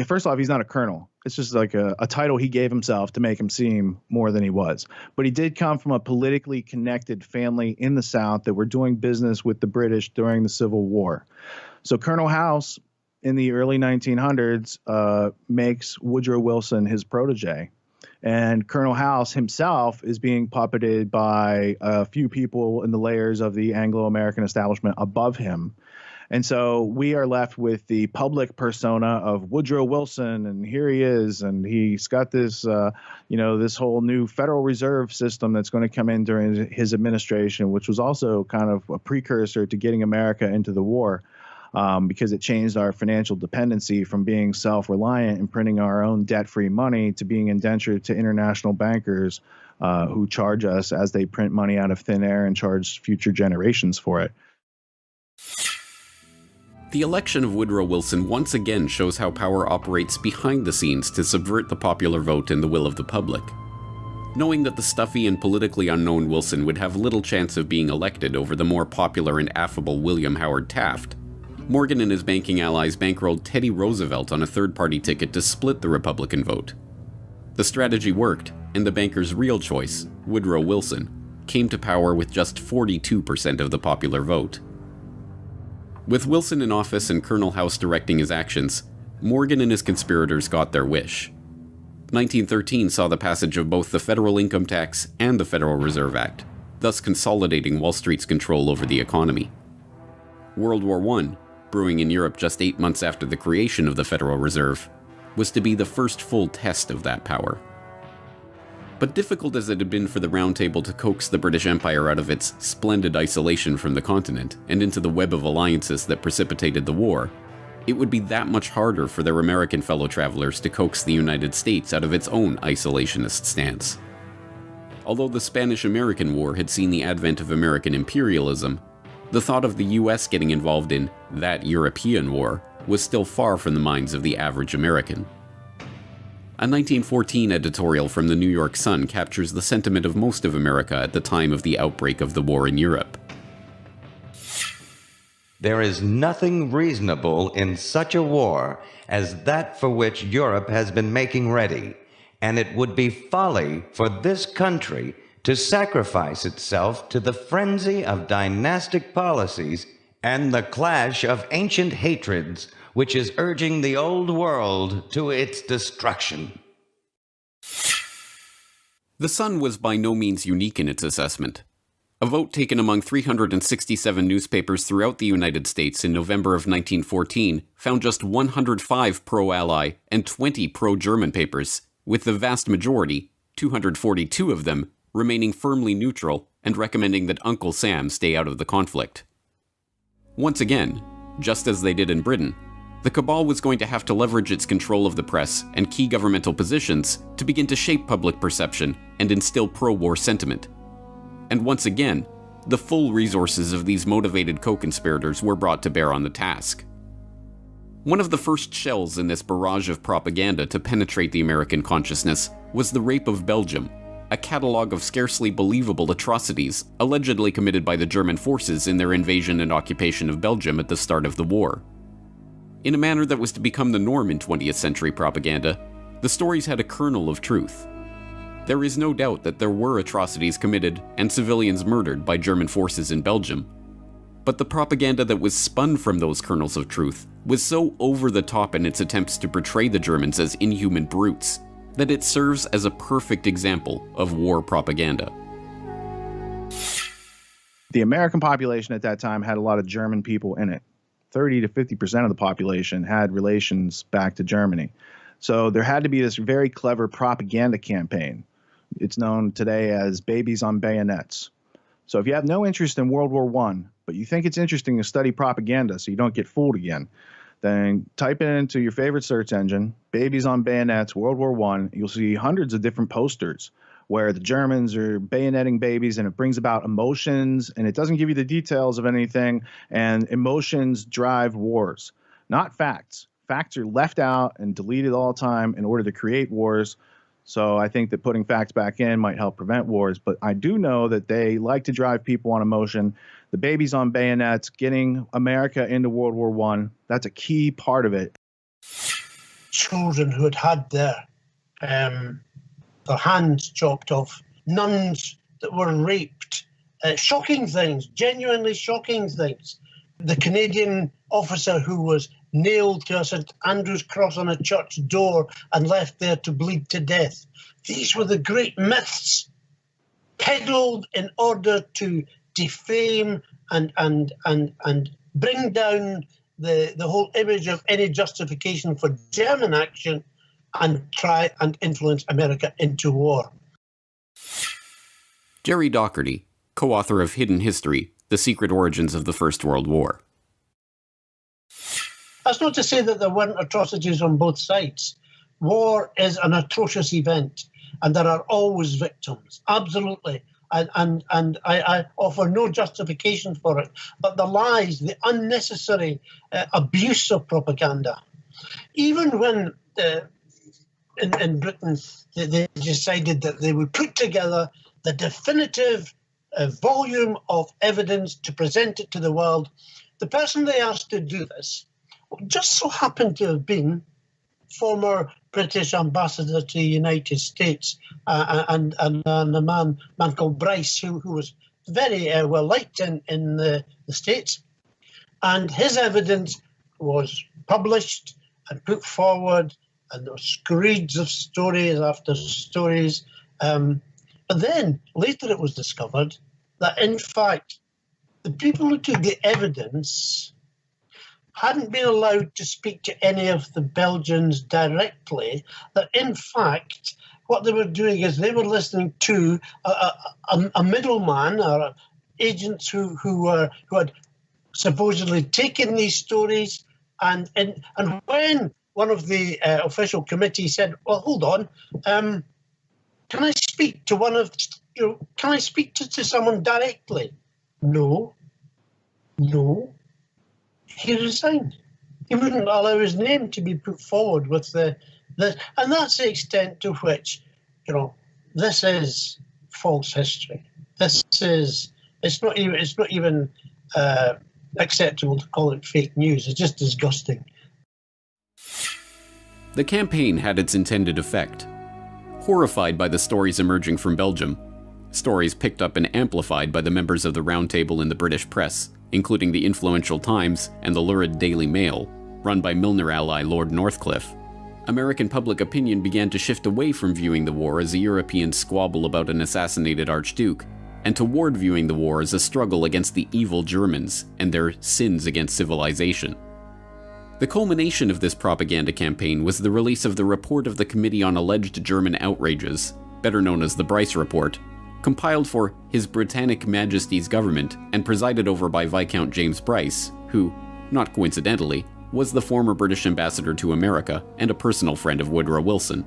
First off, he's not a colonel. It's just like a title he gave himself to make him seem more than he was. But he did come from a politically connected family in the South that were doing business with the British during the Civil War. So Colonel House in the early 1900s makes Woodrow Wilson his protege. And Colonel House himself is being puppeted by a few people in the layers of the Anglo-American establishment above him. And so we are left with the public persona of Woodrow Wilson, and here he is, and he's got this, this whole new Federal Reserve system that's going to come in during his administration, which was also kind of a precursor to getting America into the war, because it changed our financial dependency from being self-reliant and printing our own debt-free money to being indentured to international bankers who charge us as they print money out of thin air and charge future generations for it. The election of Woodrow Wilson once again shows how power operates behind the scenes to subvert the popular vote and the will of the public. Knowing that the stuffy and politically unknown Wilson would have little chance of being elected over the more popular and affable William Howard Taft, Morgan and his banking allies bankrolled Teddy Roosevelt on a third-party ticket to split the Republican vote. The strategy worked, and the banker's real choice, Woodrow Wilson, came to power with just 42% of the popular vote. With Wilson in office and Colonel House directing his actions, Morgan and his conspirators got their wish. 1913 saw the passage of both the Federal Income Tax and the Federal Reserve Act, thus consolidating Wall Street's control over the economy. World War I, brewing in Europe just 8 months after the creation of the Federal Reserve, was to be the first full test of that power. But difficult as it had been for the Round Table to coax the British Empire out of its splendid isolation from the continent and into the web of alliances that precipitated the war, it would be that much harder for their American fellow travelers to coax the United States out of its own isolationist stance. Although the Spanish-American War had seen the advent of American imperialism, the thought of the US getting involved in that European war was still far from the minds of the average American. A 1914 editorial from the New York Sun captures the sentiment of most of America at the time of the outbreak of the war in Europe. There is nothing reasonable in such a war as that for which Europe has been making ready, and it would be folly for this country to sacrifice itself to the frenzy of dynastic policies and the clash of ancient hatreds which is urging the old world to its destruction. The Sun was by no means unique in its assessment. A vote taken among 367 newspapers throughout the United States in November of 1914 found just 105 pro-Ally and 20 pro-German papers, with the vast majority, 242 of them, remaining firmly neutral and recommending that Uncle Sam stay out of the conflict. Once again, just as they did in Britain, the cabal was going to have to leverage its control of the press and key governmental positions to begin to shape public perception and instill pro-war sentiment. And once again, the full resources of these motivated co-conspirators were brought to bear on the task. One of the first shells in this barrage of propaganda to penetrate the American consciousness was the rape of Belgium, a catalogue of scarcely believable atrocities allegedly committed by the German forces in their invasion and occupation of Belgium at the start of the war. In a manner that was to become the norm in 20th century propaganda, the stories had a kernel of truth. There is no doubt that there were atrocities committed and civilians murdered by German forces in Belgium. But the propaganda that was spun from those kernels of truth was so over the top in its attempts to portray the Germans as inhuman brutes that it serves as a perfect example of war propaganda. The American population at that time had a lot of German people in it. 30 to 50% of the population had relations back to Germany. So there had to be this very clever propaganda campaign. It's known today as babies on bayonets. So if you have no interest in World War I, but you think it's interesting to study propaganda so you don't get fooled again, then type it into your favorite search engine, babies on bayonets, World War I. You'll see hundreds of different posters where the Germans are bayoneting babies, and it brings about emotions, and it doesn't give you the details of anything, and emotions drive wars, not facts. Facts are left out and deleted all the time in order to create wars. So I think that putting facts back in might help prevent wars, but I do know that they like to drive people on emotion. The babies on bayonets, getting America into World War I, that's a key part of it. children who had their hands chopped off, nuns that were raped, shocking things, genuinely shocking things. The Canadian officer who was nailed to a St Andrew's cross on a church door and left there to bleed to death. These were the great myths peddled in order to defame and bring down the whole image of any justification for German action and try and influence America into war. Jerry Docherty, co-author of Hidden History, The Secret Origins of the First World War. That's not to say that there weren't atrocities on both sides. War is an atrocious event, and there are always victims, absolutely. And I offer no justification for it. But the lies, the unnecessary abuse of propaganda, even when in Britain they decided that they would put together the definitive volume of evidence to present it to the world, the person they asked to do this just so happened to have been former British ambassador to the United States and a man called Bryce, who was very well liked in the States. And his evidence was published and put forward, and there were screeds of stories after stories. But then later it was discovered that, in fact, the people who took the evidence hadn't been allowed to speak to any of the Belgians directly, that in fact what they were doing is they were listening to a middleman or agents who had supposedly taken these stories, and when one of the official committee said, "Well, hold on, can I speak to can I speak to someone directly?" No. He resigned. He wouldn't allow his name to be put forward with and that's the extent to which, this is false history. It's not even acceptable to call it fake news. It's just disgusting. The campaign had its intended effect. Horrified by the stories emerging from Belgium, stories picked up and amplified by the members of the Round Table in the British press, including the influential Times and the lurid Daily Mail, run by Milner ally Lord Northcliffe, American public opinion began to shift away from viewing the war as a European squabble about an assassinated Archduke, and toward viewing the war as a struggle against the evil Germans and their sins against civilization. The culmination of this propaganda campaign was the release of the report of the Committee on Alleged German Outrages, better known as the Bryce Report, compiled for His Britannic Majesty's government and presided over by Viscount James Bryce, who, not coincidentally, was the former British ambassador to America and a personal friend of Woodrow Wilson.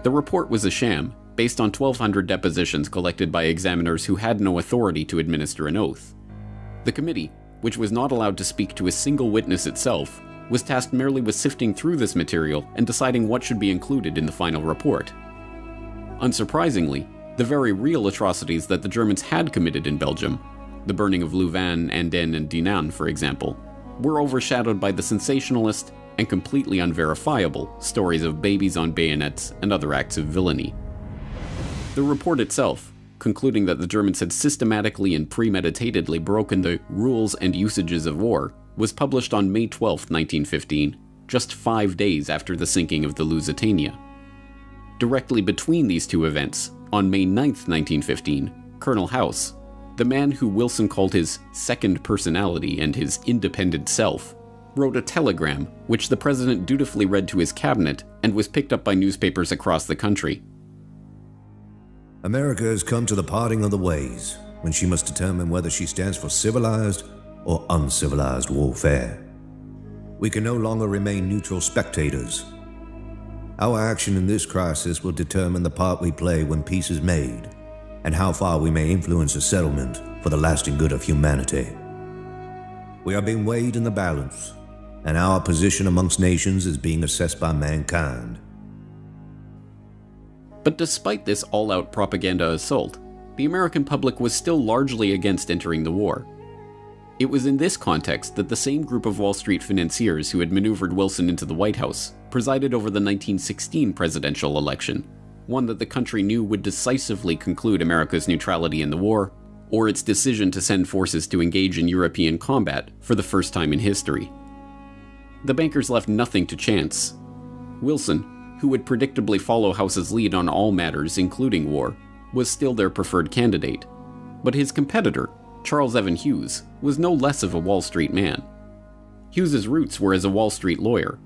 The report was a sham, based on 1,200 depositions collected by examiners who had no authority to administer an oath. The committee, which was not allowed to speak to a single witness itself, was tasked merely with sifting through this material and deciding what should be included in the final report. Unsurprisingly, the very real atrocities that the Germans had committed in Belgium, the burning of Louvain, Andenne, and Dinant, for example, were overshadowed by the sensationalist and completely unverifiable stories of babies on bayonets and other acts of villainy. The report itself, concluding that the Germans had systematically and premeditatedly broken the rules and usages of war, was published on May 12, 1915, just 5 days after the sinking of the Lusitania. Directly between these two events, on May 9, 1915, Colonel House, the man who Wilson called his second personality and his independent self, wrote a telegram which the president dutifully read to his cabinet and was picked up by newspapers across the country. America has come to the parting of the ways, when she must determine whether she stands for civilized or uncivilized warfare. We can no longer remain neutral spectators. Our action in this crisis will determine the part we play when peace is made, and how far we may influence a settlement for the lasting good of humanity. We are being weighed in the balance, and our position amongst nations is being assessed by mankind. But despite this all-out propaganda assault, the American public was still largely against entering the war. It was in this context that the same group of Wall Street financiers who had maneuvered Wilson into the White House presided over the 1916 presidential election, one that the country knew would decisively conclude America's neutrality in the war, or its decision to send forces to engage in European combat for the first time in history. The bankers left nothing to chance. Wilson, who would predictably follow House's lead on all matters, including war, was still their preferred candidate. But his competitor, Charles Evan Hughes, was no less of a Wall Street man. Hughes's roots were as a Wall Street lawyer.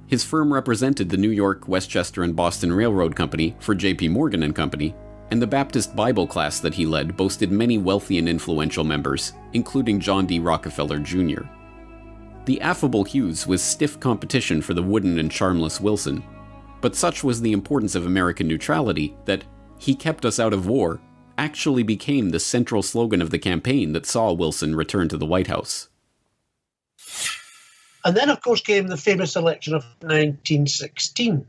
His firm represented the New York, Westchester, and Boston Railroad Company for J.P. Morgan and Company, and the Baptist Bible class that he led boasted many wealthy and influential members, including John D. Rockefeller Jr. The affable Hughes was stiff competition for the wooden and charmless Wilson, but such was the importance of American neutrality that "He kept us out of war" actually became the central slogan of the campaign that saw Wilson return to the White House. And then, of course, came the famous election of 1916.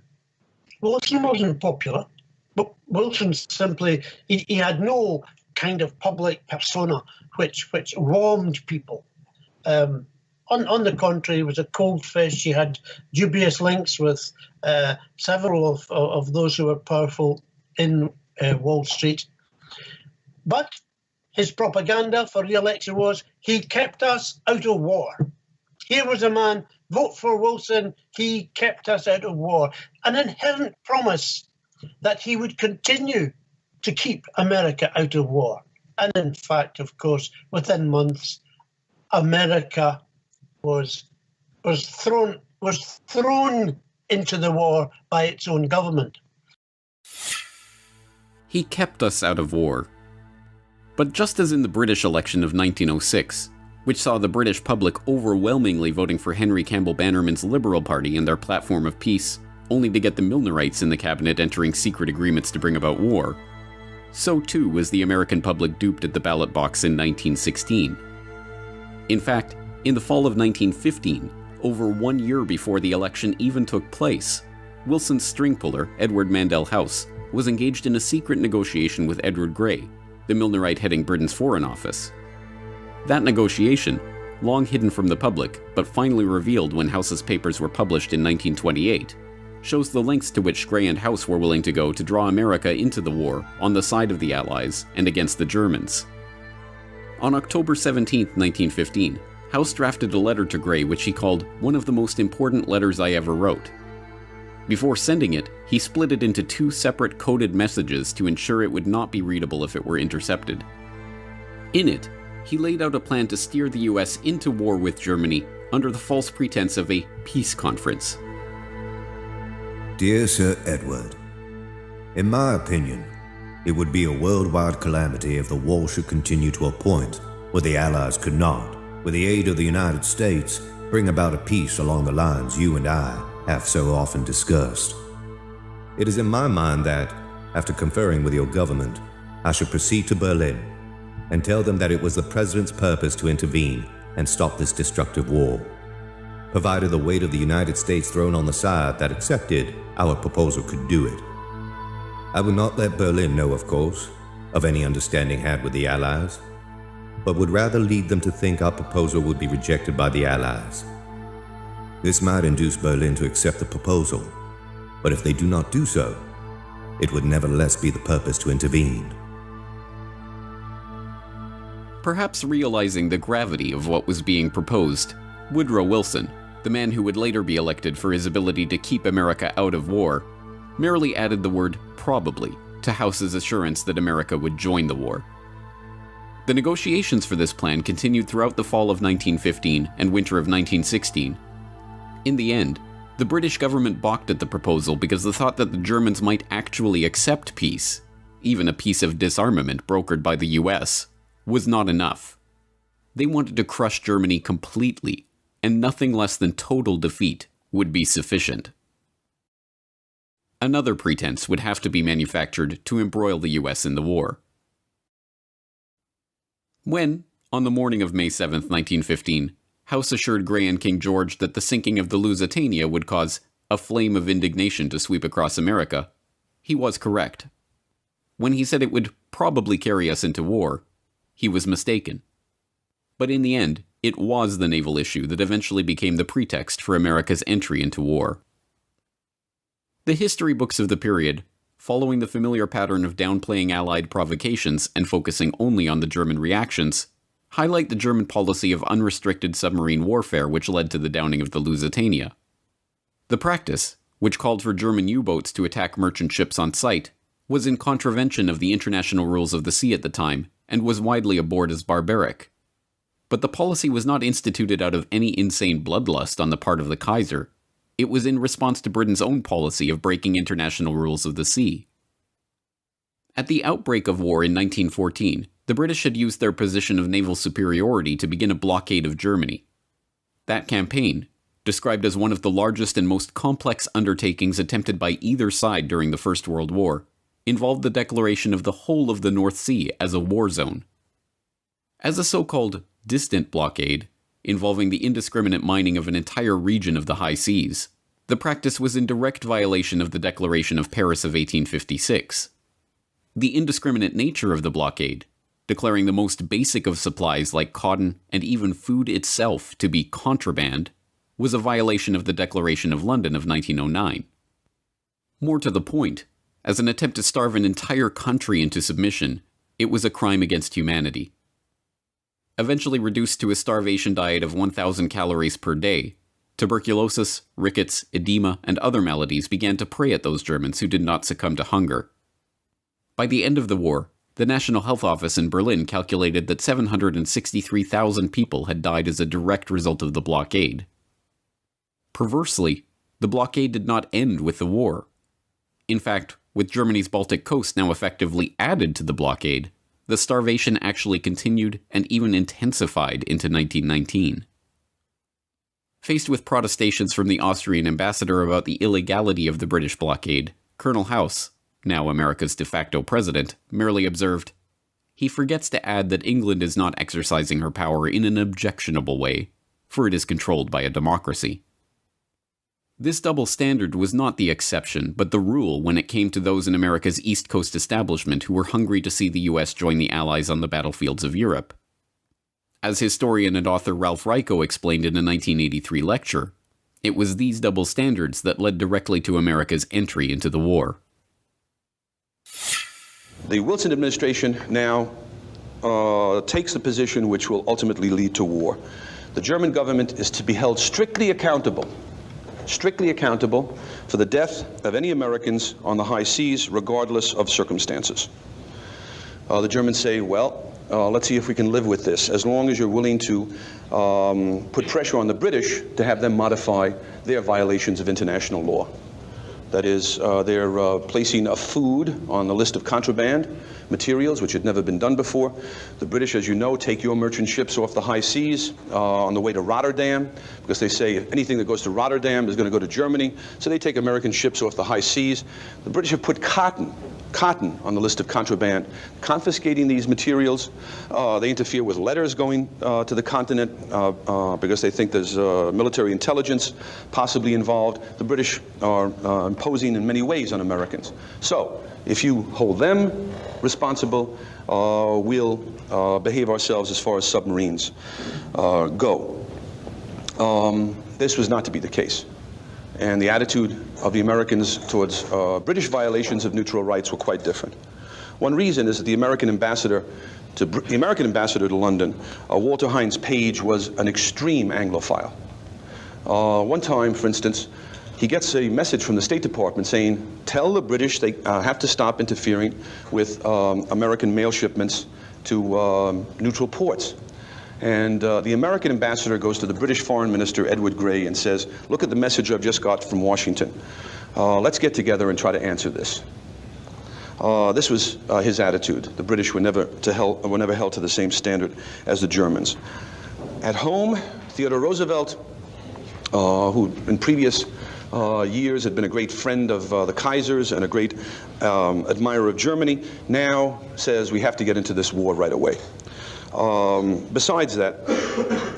Wilson wasn't popular, but Wilson simply, he had no kind of public persona which warmed people. On the contrary, he was a cold fish. He had dubious links with several of those who were powerful in Wall Street. But his propaganda for re-election was, he kept us out of war. Here was a man, vote for Wilson, he kept us out of war. An inherent promise that he would continue to keep America out of war. And in fact, of course, within months, America was thrown into the war by its own government. He kept us out of war. But just as in the British election of 1906, which saw the British public overwhelmingly voting for Henry Campbell Bannerman's Liberal Party and their platform of peace, only to get the Milnerites in the cabinet entering secret agreements to bring about war, so too was the American public duped at the ballot box in 1916. In fact, in the fall of 1915, over 1 year before the election even took place, Wilson's string puller, Edward Mandell House, was engaged in a secret negotiation with Edward Grey, the Milnerite heading Britain's Foreign Office. That negotiation, long hidden from the public but finally revealed when House's papers were published in 1928, shows the lengths to which Grey and House were willing to go to draw America into the war on the side of the Allies and against the Germans. On October 17, 1915, House drafted a letter to Grey which he called one of the most important letters I ever wrote. Before sending it, he split it into 2 separate coded messages to ensure it would not be readable if it were intercepted. In it, he laid out a plan to steer the US into war with Germany under the false pretense of a peace conference. Dear Sir Edward, in my opinion, it would be a worldwide calamity if the war should continue to a point where the Allies could not, with the aid of the United States, bring about a peace along the lines you and I have so often discussed. It is in my mind that, after conferring with your government, I should proceed to Berlin and tell them that it was the President's purpose to intervene and stop this destructive war, provided the weight of the United States thrown on the side that accepted our proposal could do it. I would not let Berlin know, of course, of any understanding had with the Allies, but would rather lead them to think our proposal would be rejected by the Allies. This might induce Berlin to accept the proposal, but if they do not do so, it would nevertheless be the purpose to intervene. Perhaps realizing the gravity of what was being proposed, Woodrow Wilson, the man who would later be elected for his ability to keep America out of war, merely added the word probably to House's assurance that America would join the war. The negotiations for this plan continued throughout the fall of 1915 and winter of 1916. In the end, the British government balked at the proposal because the thought that the Germans might actually accept peace, even a peace of disarmament brokered by the US, was not enough. They wanted to crush Germany completely, and nothing less than total defeat would be sufficient. Another pretense would have to be manufactured to embroil the US in the war. When, on the morning of May 7, 1915, House assured Grey and King George that the sinking of the Lusitania would cause a flame of indignation to sweep across America, he was correct. When he said it would probably carry us into war, he was mistaken. But in the end, It was the naval issue that eventually became the pretext for America's entry into war. The history books of the period, following the familiar pattern of downplaying Allied provocations and focusing only on the German reactions, highlight the German policy of unrestricted submarine warfare which led to the downing of the Lusitania. The practice, which called for German U-boats to attack merchant ships on sight, was in contravention of the international rules of the sea at the time, and was widely abhorred as barbaric. But the policy was not instituted out of any insane bloodlust on the part of the Kaiser. It was in response to Britain's own policy of breaking international rules of the sea. At the outbreak of war in 1914, the British had used their position of naval superiority to begin a blockade of Germany. That campaign, described as one of the largest and most complex undertakings attempted by either side during the First World War, involved the declaration of the whole of the North Sea as a war zone. As a so-called distant blockade, involving the indiscriminate mining of an entire region of the high seas, the practice was in direct violation of the Declaration of Paris of 1856. The indiscriminate nature of the blockade, declaring the most basic of supplies like cotton and even food itself to be contraband, was a violation of the Declaration of London of 1909. More to the point, as an attempt to starve an entire country into submission, it was a crime against humanity. Eventually reduced to a starvation diet of 1,000 calories per day, tuberculosis, rickets, edema, and other maladies began to prey at those Germans who did not succumb to hunger. By the end of the war, the National Health Office in Berlin calculated that 763,000 people had died as a direct result of the blockade. Perversely, the blockade did not end with the war. In fact, with Germany's Baltic coast now effectively added to the blockade, the starvation actually continued and even intensified into 1919. Faced with protestations from the Austrian ambassador about the illegality of the British blockade, Colonel House, now America's de facto president, merely observed, "He forgets to add that England is not exercising her power in an objectionable way, for it is controlled by a democracy." This double standard was not the exception, but the rule when it came to those in America's East Coast establishment who were hungry to see the US join the Allies on the battlefields of Europe. As historian and author Ralph Ryko explained in a 1983 lecture, it was these double standards that led directly to America's entry into the war. The Wilson administration now takes the position which will ultimately lead to war. The German government is to be held strictly accountable for the death of any Americans on the high seas, regardless of circumstances. The Germans say, well, let's see if we can live with this, as long as you're willing to put pressure on the British to have them modify their violations of international law. That is, they're placing a food on the list of contraband materials, which had never been done before. The British, as you know, take your merchant ships off the high seas on the way to Rotterdam, because they say if anything that goes to Rotterdam is going to go to Germany. So they take American ships off the high seas. The British have put cotton on the list of contraband, confiscating these materials. They interfere with letters going to the continent because they think there's military intelligence possibly involved. The British are imposing in many ways on Americans. So if you hold them responsible, we'll behave ourselves as far as submarines go. This was not to be the case. And the attitude of the Americans towards British violations of neutral rights were quite different. One reason is that the American ambassador to London, Walter Hines Page, was an extreme Anglophile. One time, for instance, he gets a message from the State Department saying, tell the British they have to stop interfering with American mail shipments to neutral ports. And the American ambassador goes to the British Foreign Minister, Edward Grey, and says, look at the message I've just got from Washington. Let's get together and try to answer this. This was his attitude. The British were never held to the same standard as the Germans. At home, Theodore Roosevelt, who in previous years had been a great friend of the Kaisers and a great admirer of Germany, now says we have to get into this war right away. Besides that,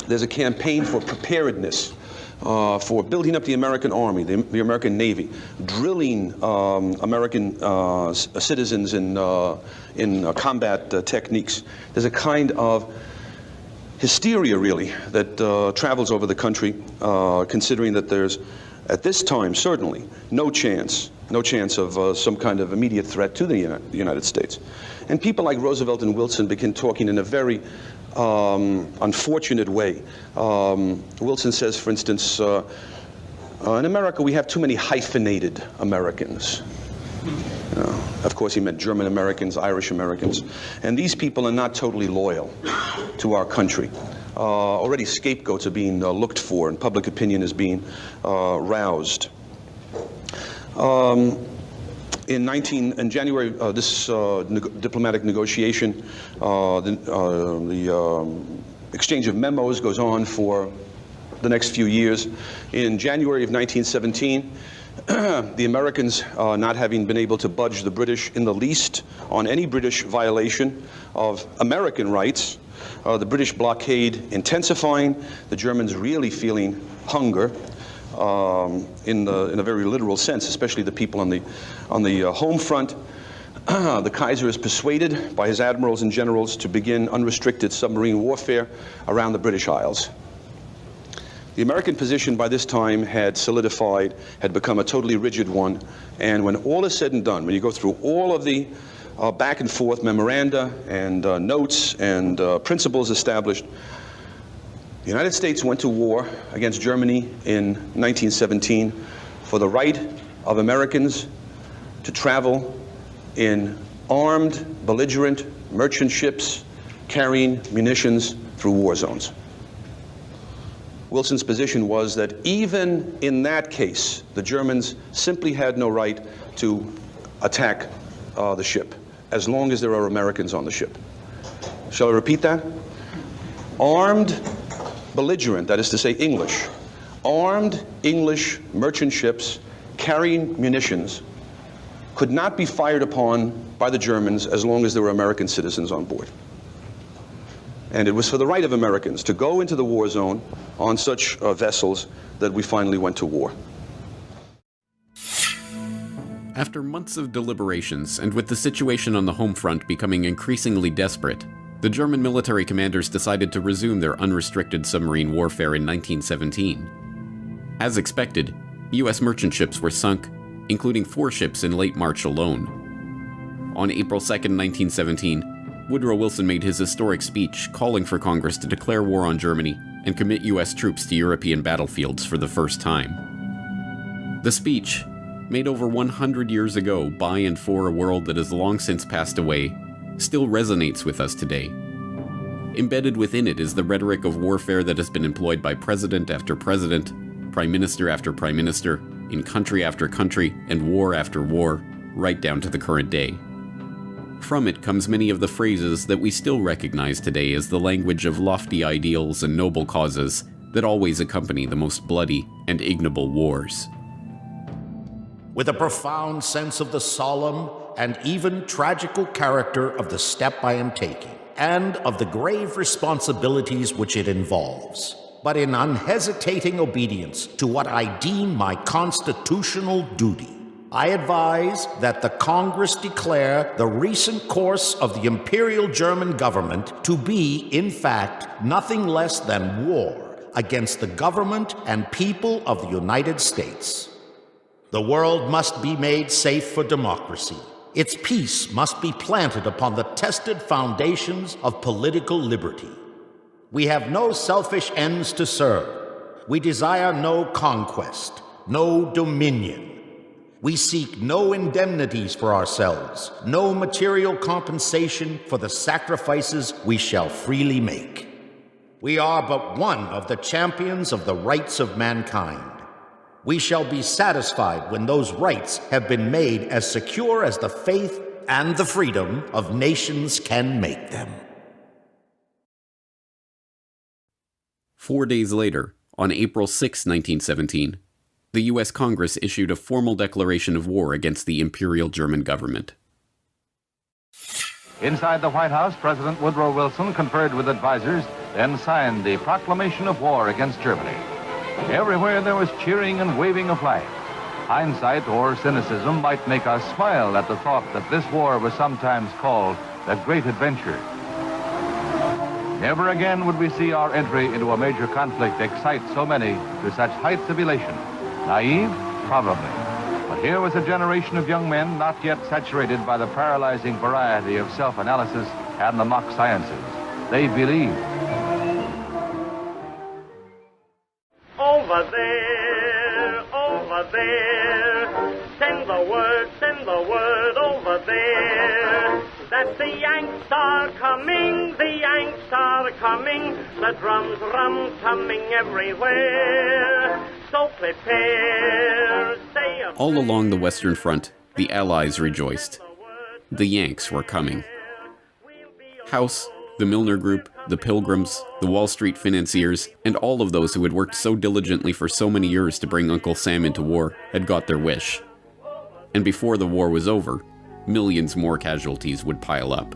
there's a campaign for preparedness, for building up the American Army, the American Navy, drilling American citizens in combat techniques. There's a kind of hysteria, really, that travels over the country, considering that there's, at this time, certainly, no chance of some kind of immediate threat to the United States. And people like Roosevelt and Wilson begin talking in a very unfortunate way. Wilson says, for instance, in America we have too many hyphenated Americans. Of course, he meant German Americans, Irish Americans. And these people are not totally loyal to our country. Already scapegoats are being looked for, and public opinion is being roused. In January, this diplomatic negotiation, the exchange of memos goes on for the next few years. In January of 1917, the Americans, not having been able to budge the British in the least on any British violation of American rights, the British blockade intensifying, the Germans really feeling hunger in a very literal sense, especially the people on the home front. The Kaiser is persuaded by his admirals and generals to begin unrestricted submarine warfare around the British Isles. The American position by this time had solidified, had become a totally rigid one, and when all is said and done, when you go through all of the back and forth memoranda and notes and principles established, the United States went to war against Germany in 1917 for the right of Americans to travel in armed, belligerent merchant ships carrying munitions through war zones. Wilson's position was that even in that case, the Germans simply had no right to attack the ship, as long as there are Americans on the ship. Shall I repeat that? Armed, belligerent, that is to say English, armed English merchant ships carrying munitions could not be fired upon by the Germans as long as there were American citizens on board. And it was for the right of Americans to go into the war zone on such vessels that we finally went to war. After months of deliberations, and with the situation on the home front becoming increasingly desperate, the German military commanders decided to resume their unrestricted submarine warfare in 1917. As expected, U.S. merchant ships were sunk, including 4 ships in late March alone. On April 2, 1917, Woodrow Wilson made his historic speech calling for Congress to declare war on Germany and commit U.S. troops to European battlefields for the first time. The speech, made over 100 years ago by and for a world that has long since passed away, still resonates with us today. Embedded within it is the rhetoric of warfare that has been employed by president after president, prime minister after prime minister, in country after country, and war after war, right down to the current day. From it comes many of the phrases that we still recognize today as the language of lofty ideals and noble causes that always accompany the most bloody and ignoble wars. With a profound sense of the solemn and even tragical character of the step I am taking, and of the grave responsibilities which it involves, but in unhesitating obedience to what I deem my constitutional duty, I advise that the Congress declare the recent course of the Imperial German government to be, in fact, nothing less than war against the government and people of the United States. The world must be made safe for democracy. Its peace must be planted upon the tested foundations of political liberty. We have no selfish ends to serve. We desire no conquest, no dominion. We seek no indemnities for ourselves, no material compensation for the sacrifices we shall freely make. We are but one of the champions of the rights of mankind. We shall be satisfied when those rights have been made as secure as the faith and the freedom of nations can make them. 4 days later, on April 6, 1917, the U.S. Congress issued a formal declaration of war against the Imperial German government. Inside the White House, President Woodrow Wilson conferred with advisors, then signed the proclamation of war against Germany. Everywhere there was cheering and waving of flags. Hindsight or cynicism might make us smile at the thought that this war was sometimes called the Great Adventure. Never again would we see our entry into a major conflict excite so many to such heights of elation. Naive? Probably. But here was a generation of young men not yet saturated by the paralyzing variety of self-analysis and the mock sciences. They believed. Over there, send the word over there, that the Yanks are coming, the drums rum-tumming everywhere, so prepare, say a All along the Western Front, the Allies rejoiced. The Yanks were coming. House, the Milner Group, the Pilgrims, the Wall Street financiers, and all of those who had worked so diligently for so many years to bring Uncle Sam into war had got their wish. And before the war was over, millions more casualties would pile up.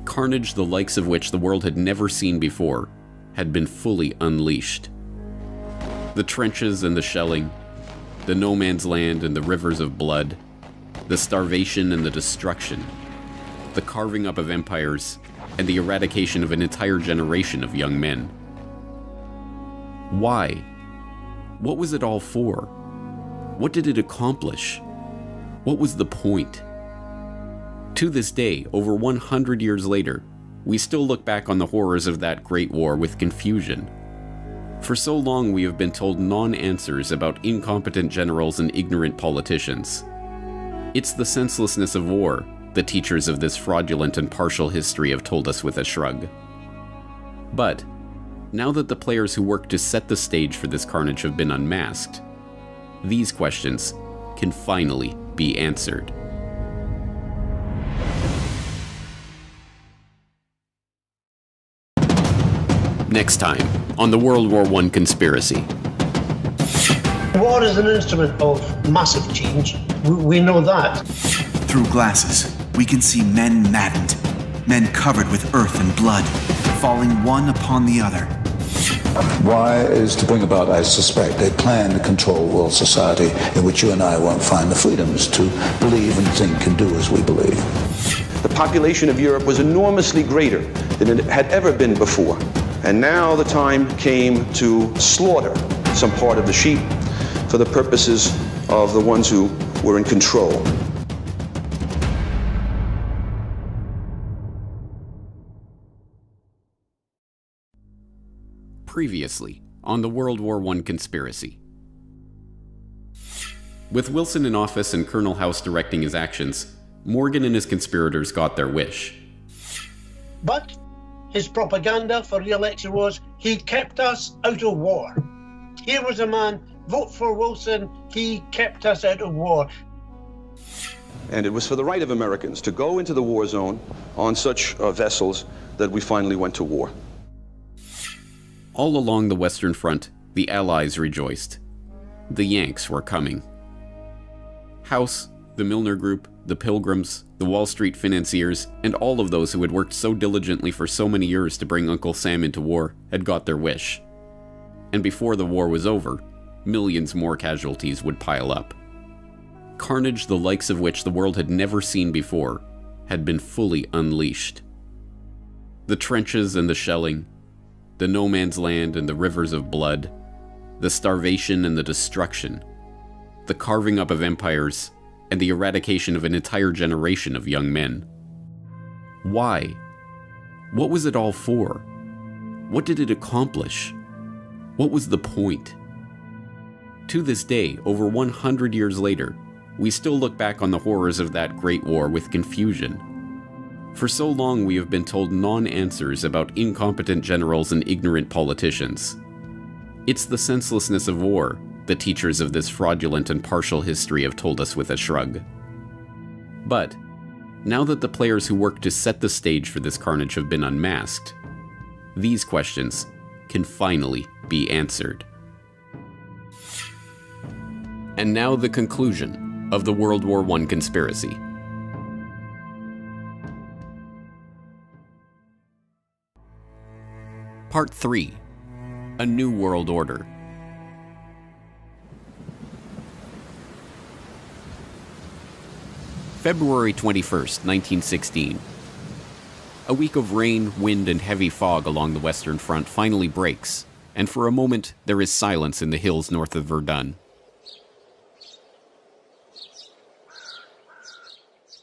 Carnage the likes of which the world had never seen before had been fully unleashed. The trenches and the shelling, the no man's land and the rivers of blood, the starvation and the destruction, the carving up of empires, and the eradication of an entire generation of young men. Why? What was it all for? What did it accomplish? What was the point? To this day, over 100 years later, we still look back on the horrors of that great war with confusion. For so long we have been told non-answers about incompetent generals and ignorant politicians. It's the senselessness of war the teachers of this fraudulent and partial history have told us with a shrug. But, now that the players who worked to set the stage for this carnage have been unmasked, these questions can finally be answered. Next time, on the World War I conspiracy. War is an instrument of massive change. We know that. Through glasses, we can see men maddened, men covered with earth and blood, falling one upon the other. Why is to bring about, I suspect, a plan to control world society in which you and I won't find the freedoms to believe and think and do as we believe. The population of Europe was enormously greater than it had ever been before. And now the time came to slaughter some part of the sheep for the purposes of the ones who were in control. Previously, on the World War I conspiracy. With Wilson in office and Colonel House directing his actions, Morgan and his conspirators got their wish. But his propaganda for re-election was, he kept us out of war. Here was a man, vote for Wilson, he kept us out of war. And it was for the right of Americans to go into the war zone on such vessels that we finally went to war. All along the Western Front, the Allies rejoiced. The Yanks were coming. House, the Milner Group, the Pilgrims, the Wall Street financiers, and all of those who had worked so diligently for so many years to bring Uncle Sam into war had got their wish. And before the war was over, millions more casualties would pile up. Carnage the likes of which the world had never seen before had been fully unleashed. The trenches and the shelling, the no man's land and the rivers of blood, the starvation and the destruction, the carving up of empires, and the eradication of an entire generation of young men. Why? What was it all for? What did it accomplish? What was the point? To this day, over 100 years later, we still look back on the horrors of that great war with confusion. For so long we have been told non-answers about incompetent generals and ignorant politicians. It's the senselessness of war the teachers of this fraudulent and partial history have told us with a shrug. But, now that the players who worked to set the stage for this carnage have been unmasked, these questions can finally be answered. And now the conclusion of the World War I conspiracy. Part 3. A New World Order. February 21st, 1916. A week of rain, wind, and heavy fog along the Western Front finally breaks, and for a moment there is silence in the hills north of Verdun.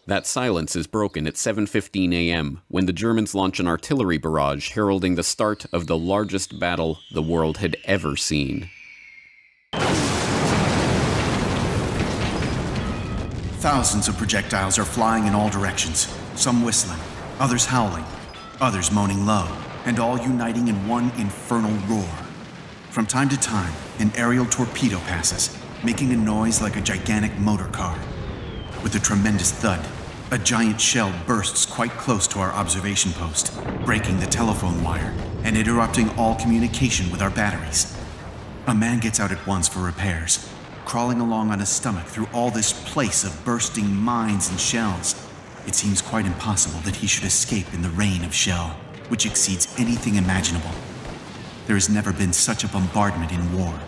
That silence is broken at 7:15 a.m. when the Germans launch an artillery barrage heralding the start of the largest battle the world had ever seen. Thousands of projectiles are flying in all directions, some whistling, others howling, others moaning low, and all uniting in one infernal roar. From time to time, an aerial torpedo passes, making a noise like a gigantic motor car. With a tremendous thud, a giant shell bursts quite close to our observation post, breaking the telephone wire and interrupting all communication with our batteries. A man gets out at once for repairs, crawling along on his stomach through all this place of bursting mines and shells. It seems quite impossible that he should escape in the rain of shell, which exceeds anything imaginable. There has never been such a bombardment in war.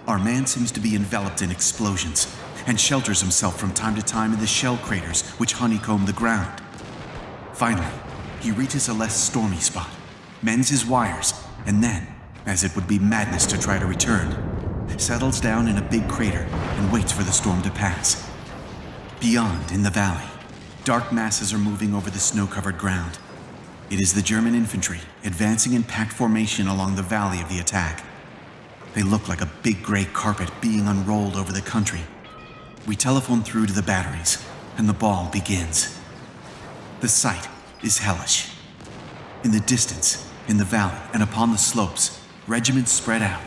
Our man seems to be enveloped in explosions, and shelters himself from time to time in the shell craters which honeycomb the ground. Finally, he reaches a less stormy spot, mends his wires, and then, as it would be madness to try to return, settles down in a big crater and waits for the storm to pass. Beyond, in the valley, dark masses are moving over the snow-covered ground. It is the German infantry advancing in packed formation along the valley of the attack. They look like a big gray carpet being unrolled over the country. We telephone through to the batteries, and the ball begins. The sight is hellish. In the distance, in the valley, and upon the slopes, regiments spread out,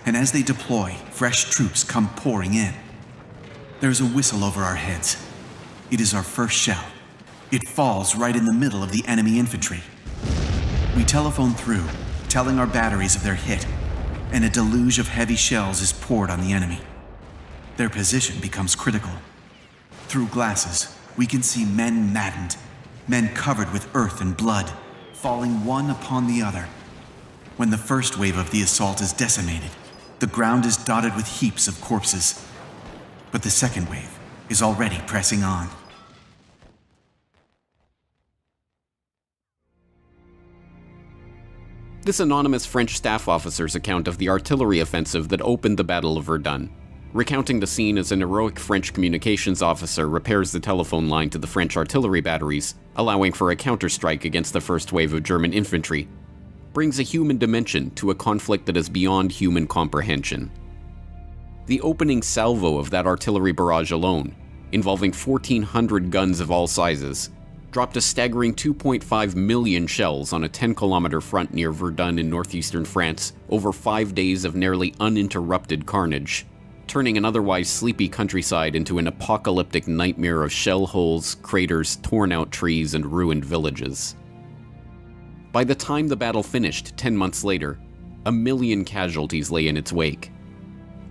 and as they deploy, fresh troops come pouring in. There's a whistle over our heads. It is our first shell. It falls right in the middle of the enemy infantry. We telephone through, telling our batteries of their hit, and a deluge of heavy shells is poured on the enemy. Their position becomes critical. Through glasses, we can see men maddened, men covered with earth and blood, falling one upon the other. When the first wave of the assault is decimated, the ground is dotted with heaps of corpses. But the second wave is already pressing on. This anonymous French staff officer's account of the artillery offensive that opened the Battle of Verdun, recounting the scene as an heroic French communications officer repairs the telephone line to the French artillery batteries, allowing for a counterstrike against the first wave of German infantry, brings a human dimension to a conflict that is beyond human comprehension. The opening salvo of that artillery barrage alone, involving 1,400 guns of all sizes, dropped a staggering 2.5 million shells on a 10-kilometer front near Verdun in northeastern France over 5 days of nearly uninterrupted carnage, turning an otherwise sleepy countryside into an apocalyptic nightmare of shell holes, craters, torn-out trees, and ruined villages. By the time the battle finished 10 months later, 1 million casualties lay in its wake.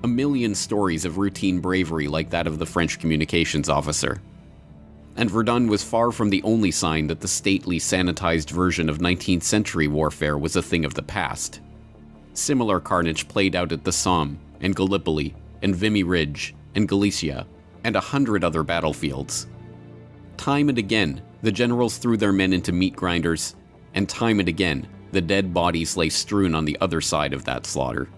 1 million stories of routine bravery like that of the French communications officer. And Verdun was far from the only sign that the stately, sanitized version of 19th century warfare was a thing of the past. Similar carnage played out at the Somme, and Gallipoli, and Vimy Ridge, and Galicia, and 100 other battlefields. Time and again, the generals threw their men into meat grinders, and time and again, the dead bodies lay strewn on the other side of that slaughter.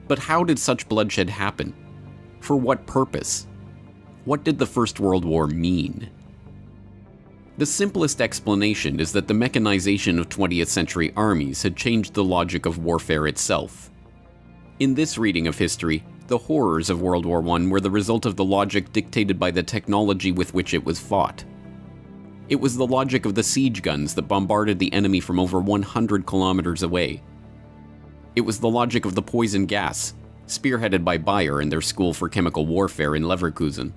But how did such bloodshed happen? For what purpose? What did the First World War mean? The simplest explanation is that the mechanization of 20th century armies had changed the logic of warfare itself. In this reading of history, the horrors of World War I were the result of the logic dictated by the technology with which it was fought. It was the logic of the siege guns that bombarded the enemy from over 100 kilometers away. It was the logic of the poison gas, spearheaded by Bayer and their School for Chemical Warfare in Leverkusen.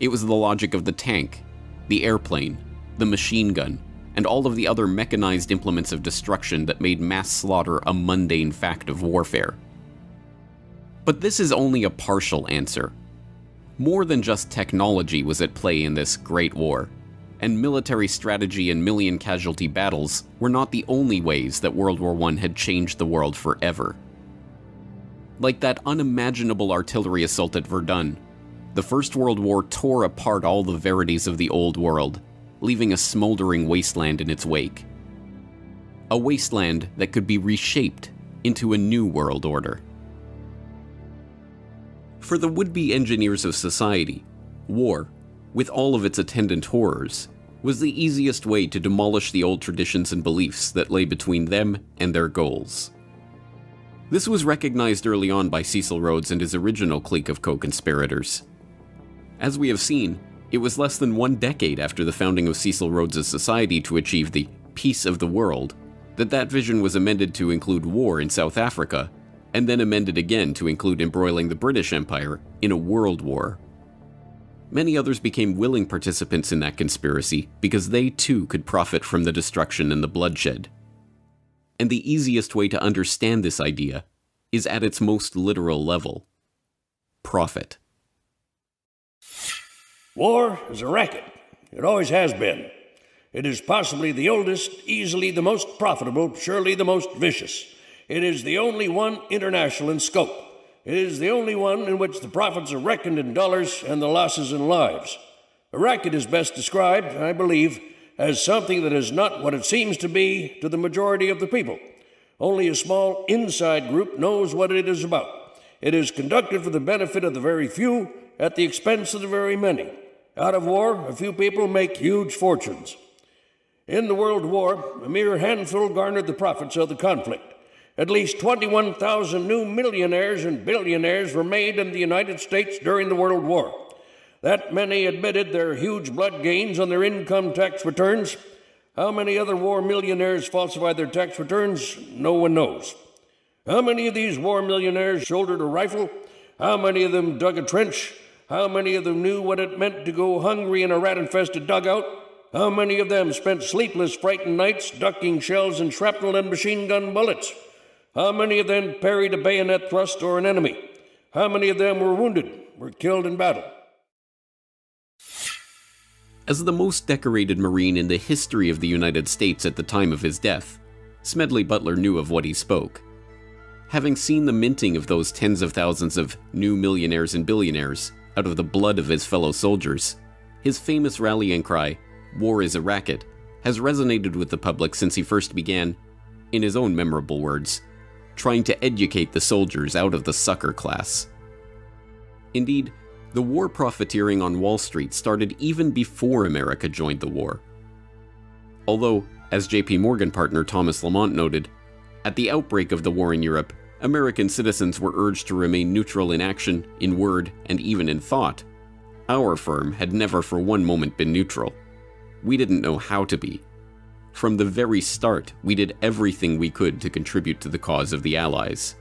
It was the logic of the tank, the airplane, the machine gun, and all of the other mechanized implements of destruction that made mass slaughter a mundane fact of warfare. But this is only a partial answer. More than just technology was at play in this Great War, and military strategy and million casualty battles were not the only ways that World War I had changed the world forever. Like that unimaginable artillery assault at Verdun, the First World War tore apart all the verities of the old world leaving a smoldering wasteland in its wake. A wasteland that could be reshaped into a new world order. For the would-be engineers of society, war, with all of its attendant horrors, was the easiest way to demolish the old traditions and beliefs that lay between them and their goals. This was recognized early on by Cecil Rhodes and his original clique of co-conspirators. As we have seen, it was less than 1 decade after the founding of Cecil Rhodes' society to achieve the peace of the world that vision was amended to include war in South Africa, and then amended again to include embroiling the British Empire in a world war. Many others became willing participants in that conspiracy because they too could profit from the destruction and the bloodshed. And the easiest way to understand this idea is at its most literal level: profit. War is a racket. It always has been. It is possibly the oldest, easily the most profitable, surely the most vicious. It is the only one international in scope. It is the only one in which the profits are reckoned in dollars and the losses in lives. A racket is best described, I believe, as something that is not what it seems to be to the majority of the people. Only a small inside group knows what it is about. It is conducted for the benefit of the very few at the expense of the very many. Out of war, a few people make huge fortunes. In the World War, a mere handful garnered the profits of the conflict. At least 21,000 new millionaires and billionaires were made in the United States during the World War. That many admitted their huge blood gains on their income tax returns. How many other war millionaires falsified their tax returns? No one knows. How many of these war millionaires shouldered a rifle? How many of them dug a trench? How many of them knew what it meant to go hungry in a rat-infested dugout? How many of them spent sleepless, frightened nights ducking shells and shrapnel and machine gun bullets? How many of them parried a bayonet thrust or an enemy? How many of them were wounded, were killed in battle? As the most decorated Marine in the history of the United States at the time of his death, Smedley Butler knew of what he spoke. Having seen the minting of those tens of thousands of new millionaires and billionaires out of the blood of his fellow soldiers, his famous rallying cry, "War is a racket," has resonated with the public since he first began, in his own memorable words, trying to educate the soldiers out of the sucker class. Indeed, the war profiteering on Wall Street started even before America joined the war. Although, as J.P. Morgan partner Thomas Lamont noted, at the outbreak of the war in Europe, American citizens were urged to remain neutral in action, in word, and even in thought. Our firm had never for one moment been neutral. We didn't know how to be. From the very start, we did everything we could to contribute to the cause of the Allies.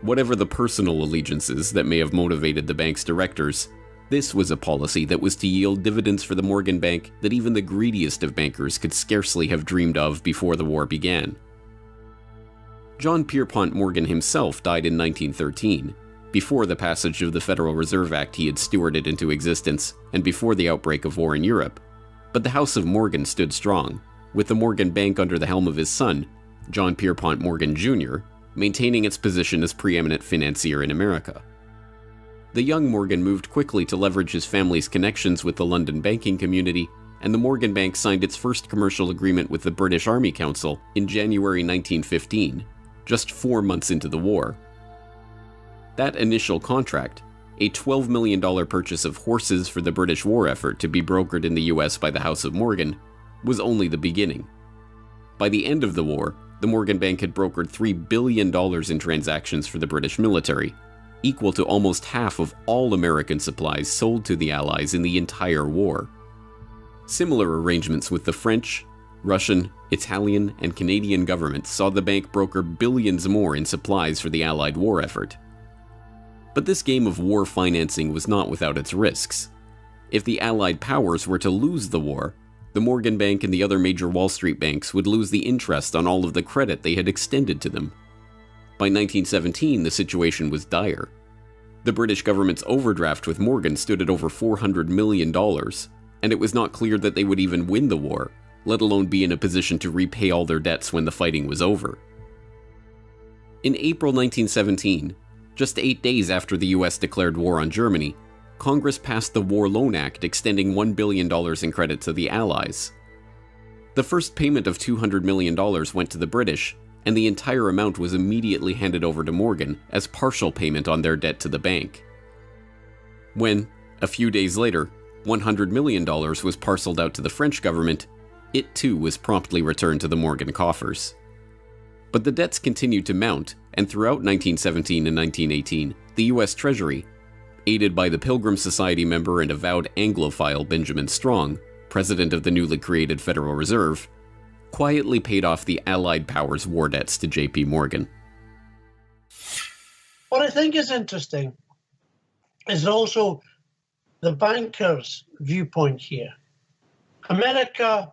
Whatever the personal allegiances that may have motivated the bank's directors, this was a policy that was to yield dividends for the Morgan Bank that even the greediest of bankers could scarcely have dreamed of before the war began. John Pierpont Morgan himself died in 1913, before the passage of the Federal Reserve Act he had stewarded into existence, and before the outbreak of war in Europe. But the House of Morgan stood strong, with the Morgan Bank under the helm of his son, John Pierpont Morgan Jr., maintaining its position as preeminent financier in America. The young Morgan moved quickly to leverage his family's connections with the London banking community, and the Morgan Bank signed its first commercial agreement with the British Army Council in January 1915, just 4 months into the war. That initial contract, a $12 million purchase of horses for the British war effort to be brokered in the US by the House of Morgan, was only the beginning. By the end of the war, the Morgan Bank had brokered $3 billion in transactions for the British military, equal to almost half of all American supplies sold to the Allies in the entire war. Similar arrangements with the French, Russian, Italian, and Canadian governments saw the bank broker billions more in supplies for the Allied war effort. But this game of war financing was not without its risks. If the Allied powers were to lose the war, the Morgan Bank and the other major Wall Street banks would lose the interest on all of the credit they had extended to them. By 1917, the situation was dire. The British government's overdraft with Morgan stood at over $400 million, and it was not clear that they would even win the war, let alone be in a position to repay all their debts when the fighting was over. In April 1917, just 8 days after the US declared war on Germany, Congress passed the War Loan Act extending $1 billion in credit to the Allies. The first payment of $200 million went to the British, and the entire amount was immediately handed over to Morgan as partial payment on their debt to the bank. When, a few days later, $100 million was parceled out to the French government, it too was promptly returned to the Morgan coffers. But the debts continued to mount, and throughout 1917 and 1918, the U.S. Treasury, aided by the Pilgrim Society member and avowed Anglophile Benjamin Strong, president of the newly created Federal Reserve, quietly paid off the Allied powers' war debts to J.P. Morgan. What I think is interesting is also the bankers' viewpoint here. America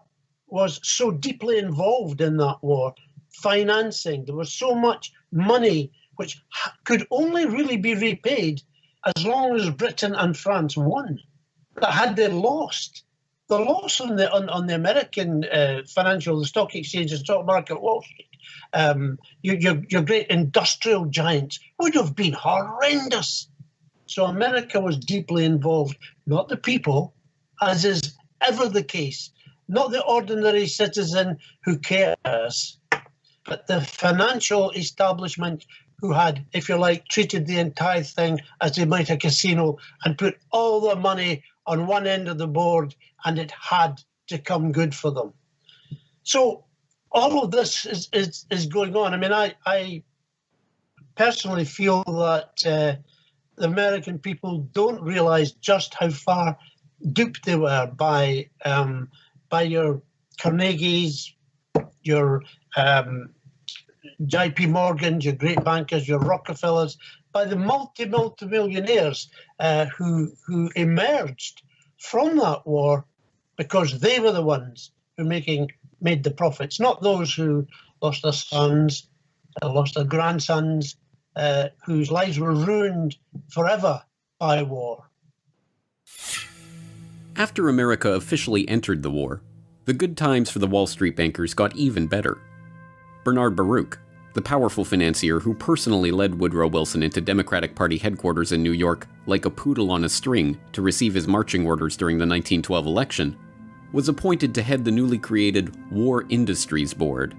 was so deeply involved in that war, financing. There was so much money which could only really be repaid as long as Britain and France won. That had they lost, the loss on the American the stock exchange and stock market, Wall Street, your great industrial giants would have been horrendous. So America was deeply involved, not the people, as is ever the case, not the ordinary citizen who cares, but the financial establishment who had, if you like, treated the entire thing as they might a casino and put all the money on one end of the board, and it had to come good for them. So all of this is going on. I mean, I personally feel that the American people don't realize just how far duped they were by your Carnegies, your J.P. Morgans, your great bankers, your Rockefellers, by the multi-millionaires who emerged from that war because they were the ones who made the profits, not those who lost their sons, lost their grandsons, whose lives were ruined forever by war. After America officially entered the war, the good times for the Wall Street bankers got even better. Bernard Baruch, the powerful financier who personally led Woodrow Wilson into Democratic Party headquarters in New York like a poodle on a string to receive his marching orders during the 1912 election, was appointed to head the newly created War Industries Board.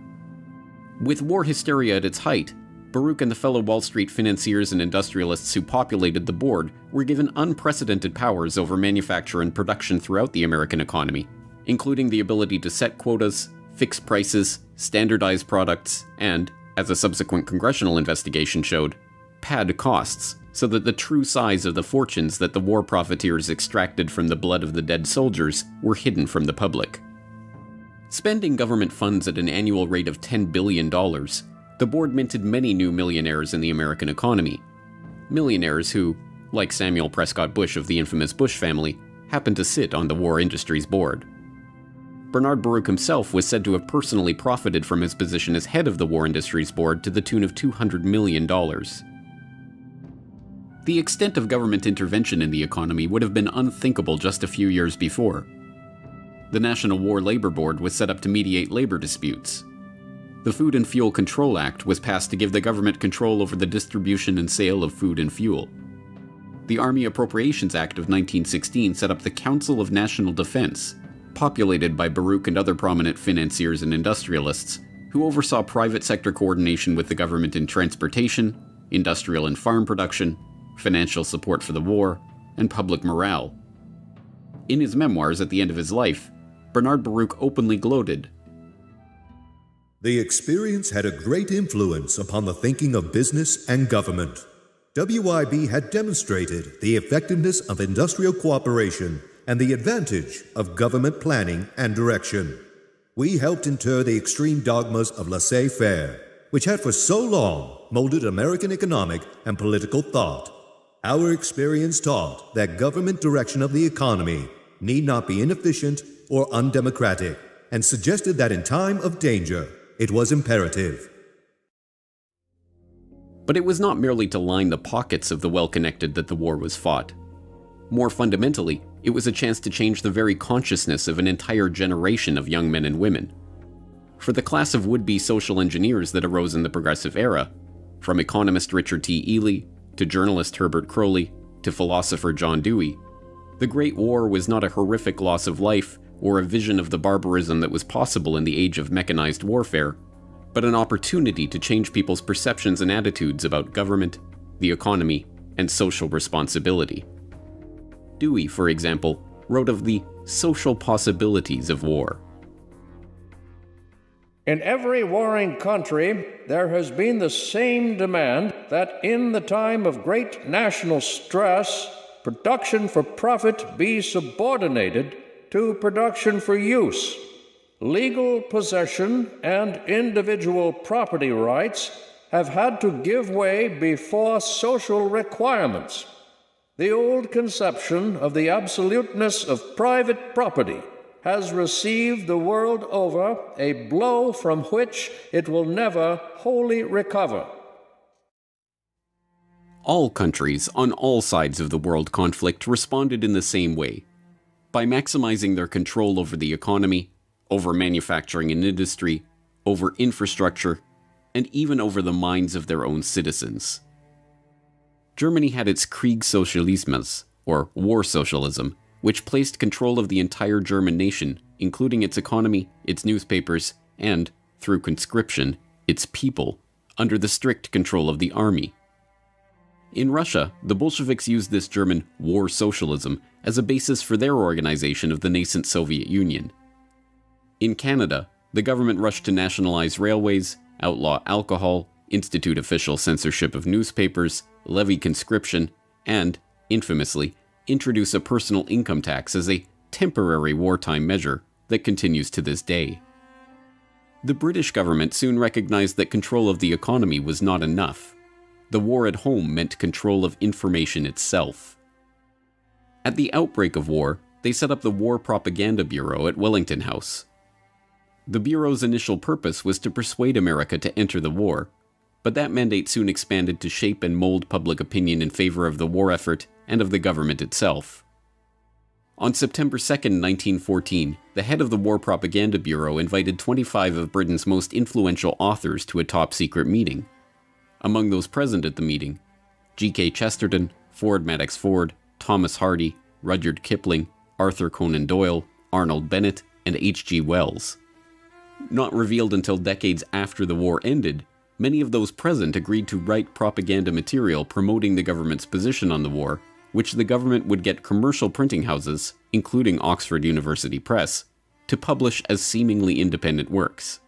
With war hysteria at its height, Baruch and the fellow Wall Street financiers and industrialists who populated the board were given unprecedented powers over manufacture and production throughout the American economy, including the ability to set quotas, fix prices, standardize products, and, as a subsequent congressional investigation showed, pad costs so that the true size of the fortunes that the war profiteers extracted from the blood of the dead soldiers were hidden from the public. Spending government funds at an annual rate of $10 billion, the board minted many new millionaires in the American economy. Millionaires who, like Samuel Prescott Bush of the infamous Bush family, happened to sit on the War Industries Board. Bernard Baruch himself was said to have personally profited from his position as head of the War Industries Board to the tune of $200 million. The extent of government intervention in the economy would have been unthinkable just a few years before. The National War Labor Board was set up to mediate labor disputes. The Food and Fuel Control Act was passed to give the government control over the distribution and sale of food and fuel. The Army Appropriations Act of 1916 set up the Council of National Defense, populated by Baruch and other prominent financiers and industrialists, who oversaw private sector coordination with the government in transportation, industrial and farm production, financial support for the war, and public morale. In his memoirs at the end of his life, Bernard Baruch openly gloated, "The experience had a great influence upon the thinking of business and government. WIB had demonstrated the effectiveness of industrial cooperation and the advantage of government planning and direction. We helped inter the extreme dogmas of laissez-faire, which had for so long molded American economic and political thought. Our experience taught that government direction of the economy need not be inefficient or undemocratic, and suggested that in time of danger, it was imperative." But it was not merely to line the pockets of the well-connected that the war was fought. More fundamentally, it was a chance to change the very consciousness of an entire generation of young men and women. For the class of would-be social engineers that arose in the Progressive Era, from economist Richard T. Ely, to journalist Herbert Croly, to philosopher John Dewey, the Great War was not a horrific loss of life or a vision of the barbarism that was possible in the age of mechanized warfare, but an opportunity to change people's perceptions and attitudes about government, the economy, and social responsibility. Dewey, for example, wrote of the social possibilities of war. In every warring country, there has been the same demand that in the time of great national stress, production for profit be subordinated to production for use. Legal possession and individual property rights have had to give way before social requirements. The old conception of the absoluteness of private property has received the world over a blow from which it will never wholly recover. All countries on all sides of the world conflict responded in the same way, by maximizing their control over the economy, over manufacturing and industry, over infrastructure, and even over the minds of their own citizens. Germany had its Kriegssozialismus, or war socialism, which placed control of the entire German nation, including its economy, its newspapers, and, through conscription, its people, under the strict control of the army. In Russia, the Bolsheviks used this German war socialism as a basis for their organization of the nascent Soviet Union. In Canada, the government rushed to nationalize railways, outlaw alcohol, institute official censorship of newspapers, levy conscription, and, infamously, introduce a personal income tax as a temporary wartime measure that continues to this day. The British government soon recognized that control of the economy was not enough. The war at home meant control of information itself. At the outbreak of war, they set up the War Propaganda Bureau at Wellington House. The Bureau's initial purpose was to persuade America to enter the war, but that mandate soon expanded to shape and mold public opinion in favor of the war effort and of the government itself. On September 2, 1914, the head of the War Propaganda Bureau invited 25 of Britain's most influential authors to a top-secret meeting. Among those present at the meeting, G.K. Chesterton, Ford Madox Ford, Thomas Hardy, Rudyard Kipling, Arthur Conan Doyle, Arnold Bennett, and H.G. Wells. Not revealed until decades after the war ended, many of those present agreed to write propaganda material promoting the government's position on the war, which the government would get commercial printing houses, including Oxford University Press, to publish as seemingly independent works.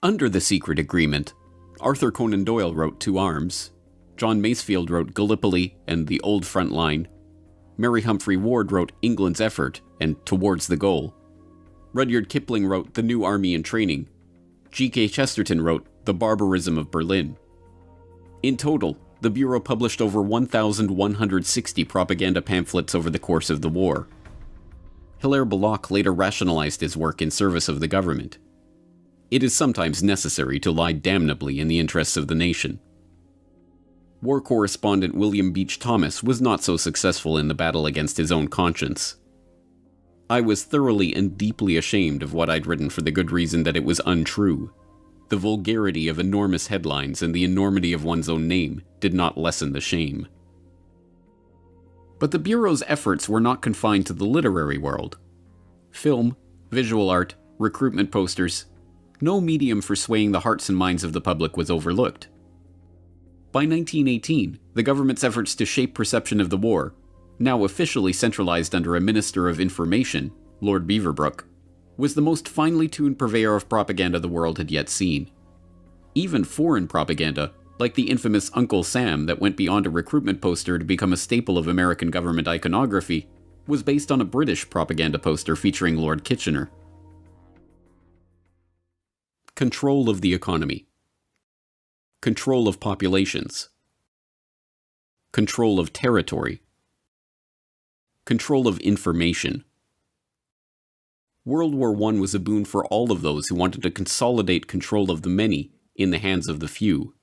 Under the secret agreement, Arthur Conan Doyle wrote To Arms, John Masefield wrote Gallipoli and The Old Front Line, Mary Humphrey Ward wrote England's Effort and Towards the Goal, Rudyard Kipling wrote The New Army in Training, G.K. Chesterton wrote The Barbarism of Berlin. In total, the Bureau published over 1,160 propaganda pamphlets over the course of the war. Hilaire Belloc later rationalized his work in service of the government. It is sometimes necessary to lie damnably in the interests of the nation. War correspondent William Beach Thomas was not so successful in the battle against his own conscience. I was thoroughly and deeply ashamed of what I'd written for the good reason that it was untrue. The vulgarity of enormous headlines and the enormity of one's own name did not lessen the shame. But the Bureau's efforts were not confined to the literary world. Film, visual art, recruitment posters, no medium for swaying the hearts and minds of the public was overlooked. By 1918, the government's efforts to shape perception of the war, now officially centralized under a Minister of Information, Lord Beaverbrook, was the most finely tuned purveyor of propaganda the world had yet seen. Even foreign propaganda, like the infamous Uncle Sam that went beyond a recruitment poster to become a staple of American government iconography, was based on a British propaganda poster featuring Lord Kitchener. Control of the economy. Control of populations. Control of territory. Control of information. World War I was a boon for all of those who wanted to consolidate control of the many in the hands of the few.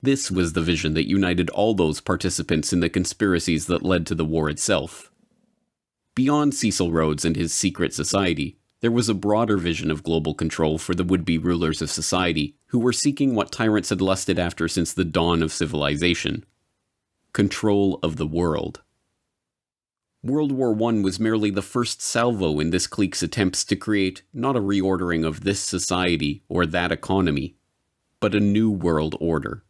This was the vision that united all those participants in the conspiracies that led to the war itself. Beyond Cecil Rhodes and his secret society, there was a broader vision of global control for the would-be rulers of society who were seeking what tyrants had lusted after since the dawn of civilization: control of the world. World War I was merely the first salvo in this clique's attempts to create not a reordering of this society or that economy, but a new world order.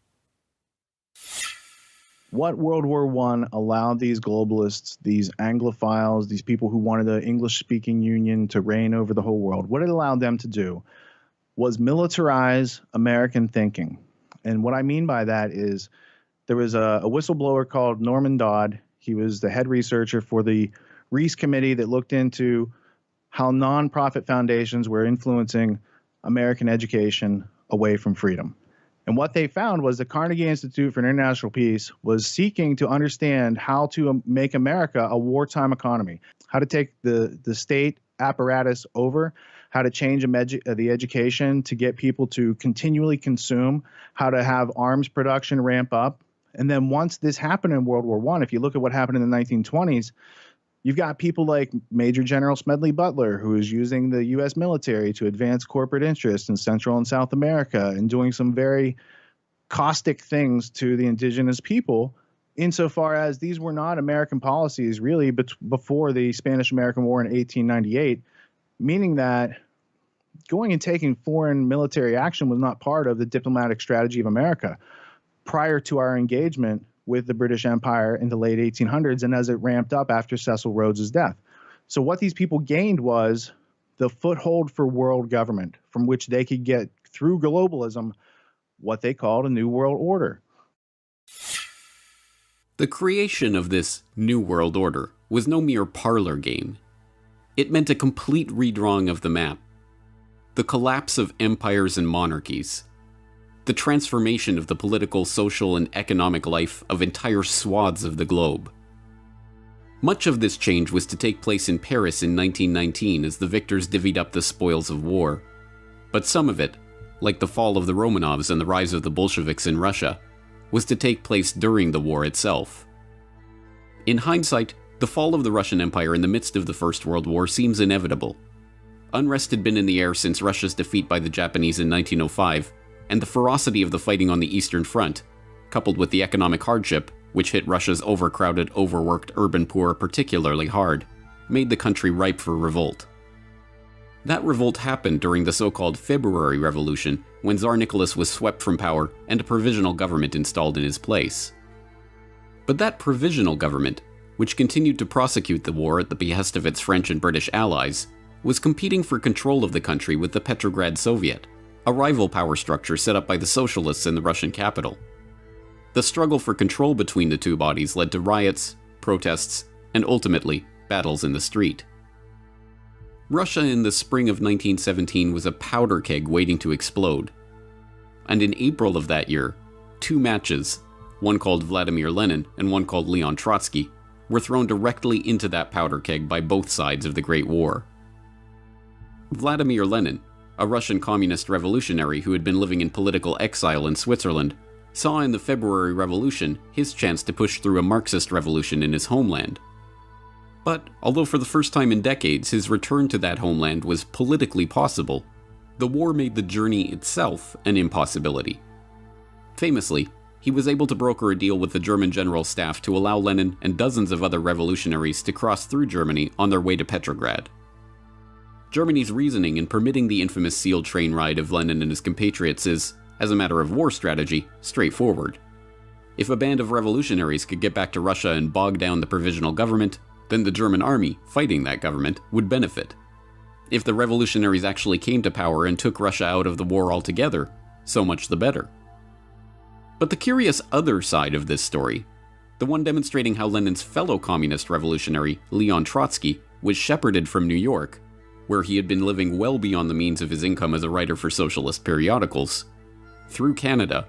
What World War I allowed these globalists, these Anglophiles, these people who wanted the English-speaking union to reign over the whole world, what it allowed them to do was militarize American thinking. And what I mean by that is there was a whistleblower called Norman Dodd. He was the head researcher for the Reese Committee that looked into how nonprofit foundations were influencing American education away from freedom. And what they found was the Carnegie Institute for International Peace was seeking to understand how to make America a wartime economy, how to take the state apparatus over, how to change the education to get people to continually consume, how to have arms production ramp up. And then once this happened in World War I, if you look at what happened in the 1920s, you've got people like Major General Smedley Butler, who is using the U.S. military to advance corporate interests in Central and South America and doing some very caustic things to the indigenous people, insofar as these were not American policies really before the Spanish-American War in 1898, meaning that going and taking foreign military action was not part of the diplomatic strategy of America prior to our engagement with the British Empire in the late 1800s and as it ramped up after Cecil Rhodes's death. So what these people gained was the foothold for world government from which they could get, through globalism, what they called a new world order. The creation of this new world order was no mere parlor game. It meant a complete redrawing of the map, the collapse of empires and monarchies, the transformation of the political, social, and economic life of entire swaths of the globe. Much of this change was to take place in Paris in 1919 as the victors divvied up the spoils of war. But some of it, like the fall of the Romanovs and the rise of the Bolsheviks in Russia, was to take place during the war itself. In hindsight, the fall of the Russian Empire in the midst of the First World War seems inevitable. Unrest had been in the air since Russia's defeat by the Japanese in 1905, and the ferocity of the fighting on the Eastern Front, coupled with the economic hardship, which hit Russia's overcrowded, overworked urban poor particularly hard, made the country ripe for revolt. That revolt happened during the so-called February Revolution, when Tsar Nicholas was swept from power and a provisional government installed in his place. But that provisional government, which continued to prosecute the war at the behest of its French and British allies, was competing for control of the country with the Petrograd Soviet, a rival power structure set up by the socialists in the Russian capital. The struggle for control between the two bodies led to riots, protests, and ultimately, battles in the street. Russia in the spring of 1917 was a powder keg waiting to explode. And in April of that year, two matches, one called Vladimir Lenin and one called Leon Trotsky, were thrown directly into that powder keg by both sides of the Great War. Vladimir Lenin, a Russian communist revolutionary who had been living in political exile in Switzerland, saw in the February Revolution his chance to push through a Marxist revolution in his homeland. But, although for the first time in decades his return to that homeland was politically possible, the war made the journey itself an impossibility. Famously, he was able to broker a deal with the German General Staff to allow Lenin and dozens of other revolutionaries to cross through Germany on their way to Petrograd. Germany's reasoning in permitting the infamous SEAL train ride of Lenin and his compatriots is, as a matter of war strategy, straightforward. If a band of revolutionaries could get back to Russia and bog down the provisional government, then the German army, fighting that government, would benefit. If the revolutionaries actually came to power and took Russia out of the war altogether, so much the better. But the curious other side of this story, the one demonstrating how Lenin's fellow communist revolutionary, Leon Trotsky, was shepherded from New York, where he had been living well beyond the means of his income as a writer for socialist periodicals, through Canada,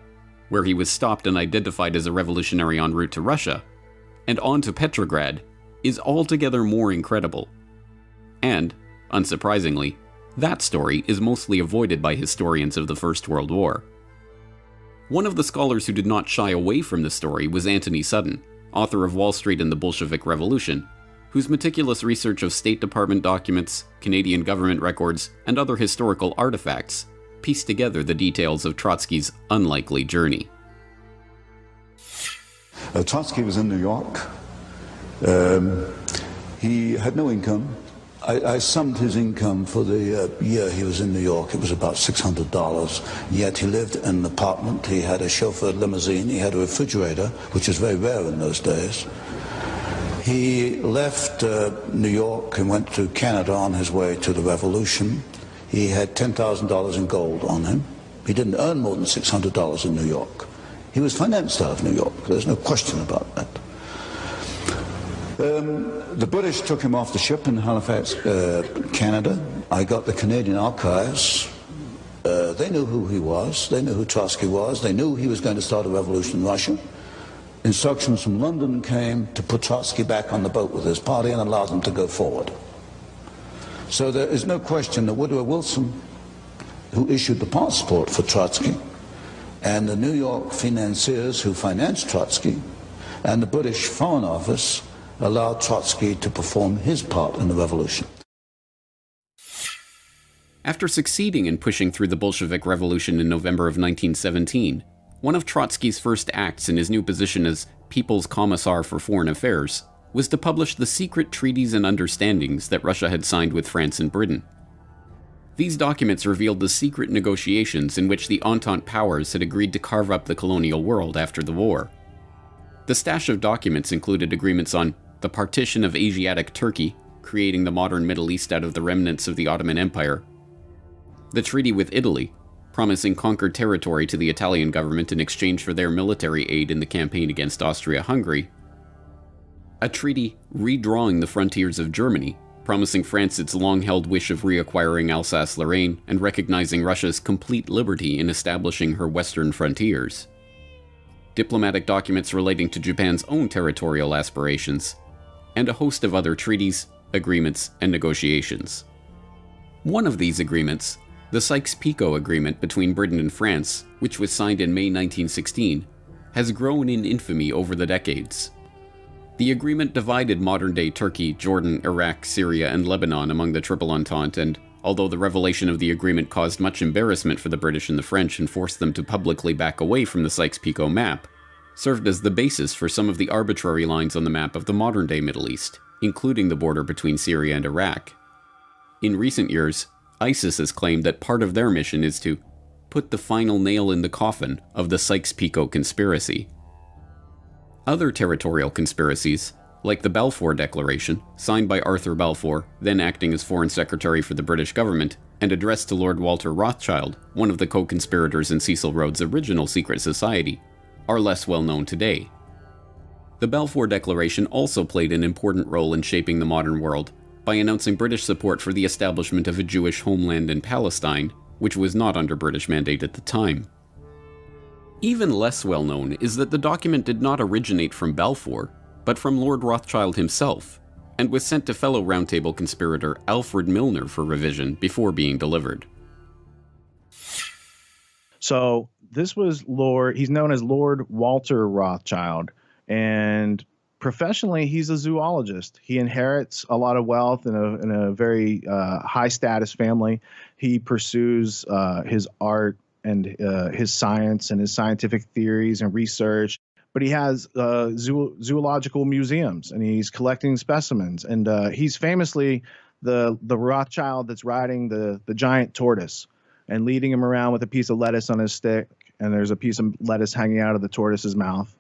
where he was stopped and identified as a revolutionary en route to Russia, and on to Petrograd, is altogether more incredible. And, unsurprisingly, that story is mostly avoided by historians of the First World War. One of the scholars who did not shy away from the story was Anthony Sutton, author of Wall Street and the Bolshevik Revolution, whose meticulous research of State Department documents, Canadian government records, and other historical artifacts pieced together the details of Trotsky's unlikely journey. Trotsky was in New York. He had no income. I summed his income for the year he was in New York. It was about $600. Yet he lived in an apartment. He had a chauffeured limousine. He had a refrigerator, which was very rare in those days. He left New York and went to Canada on his way to the revolution. He had $10,000 in gold on him. He didn't earn more than $600 in New York. He was financed out of New York. There's no question about that. The British took him off the ship in Halifax, Canada. I got the Canadian archives. They knew who he was. They knew who Trotsky was. They knew he was going to start a revolution in Russia. Instructions from London came to put Trotsky back on the boat with his party and allow them to go forward. So there is no question that Woodrow Wilson, who issued the passport for Trotsky, and the New York financiers who financed Trotsky, and the British Foreign Office allowed Trotsky to perform his part in the revolution. After succeeding in pushing through the Bolshevik Revolution in November of 1917, one of Trotsky's first acts in his new position as People's Commissar for Foreign Affairs was to publish the secret treaties and understandings that Russia had signed with France and Britain. These documents revealed the secret negotiations in which the Entente powers had agreed to carve up the colonial world after the war. The stash of documents included agreements on the partition of Asiatic Turkey, creating the modern Middle East out of the remnants of the Ottoman Empire, the treaty with Italy, promising conquered territory to the Italian government in exchange for their military aid in the campaign against Austria-Hungary, a treaty redrawing the frontiers of Germany, promising France its long-held wish of reacquiring Alsace-Lorraine and recognizing Russia's complete liberty in establishing her western frontiers, diplomatic documents relating to Japan's own territorial aspirations, and a host of other treaties, agreements, and negotiations. One of these agreements, the Sykes-Picot Agreement between Britain and France, which was signed in May 1916, has grown in infamy over the decades. The agreement divided modern-day Turkey, Jordan, Iraq, Syria, and Lebanon among the Triple Entente, and although the revelation of the agreement caused much embarrassment for the British and the French and forced them to publicly back away from the Sykes-Picot map, served as the basis for some of the arbitrary lines on the map of the modern-day Middle East, including the border between Syria and Iraq. In recent years, ISIS has claimed that part of their mission is to put the final nail in the coffin of the Sykes-Picot conspiracy. Other territorial conspiracies, like the Balfour Declaration, signed by Arthur Balfour, then acting as Foreign Secretary for the British government, and addressed to Lord Walter Rothschild, one of the co-conspirators in Cecil Rhodes' original secret society, are less well known today. The Balfour Declaration also played an important role in shaping the modern world by announcing British support for the establishment of a Jewish homeland in Palestine, which was not under British mandate at the time. Even less well known is that the document did not originate from Balfour, but from Lord Rothschild himself, and was sent to fellow Round Table conspirator Alfred Milner for revision before being delivered. So this was he's known as Lord Walter Rothschild, and professionally he's a zoologist. He inherits a lot of wealth in a very high status family. He pursues his art and his science and his scientific theories and research, but he has zoological museums and he's collecting specimens, and he's famously the Rothschild that's riding the giant tortoise and leading him around with a piece of lettuce on his stick, and there's a piece of lettuce hanging out of the tortoise's mouth.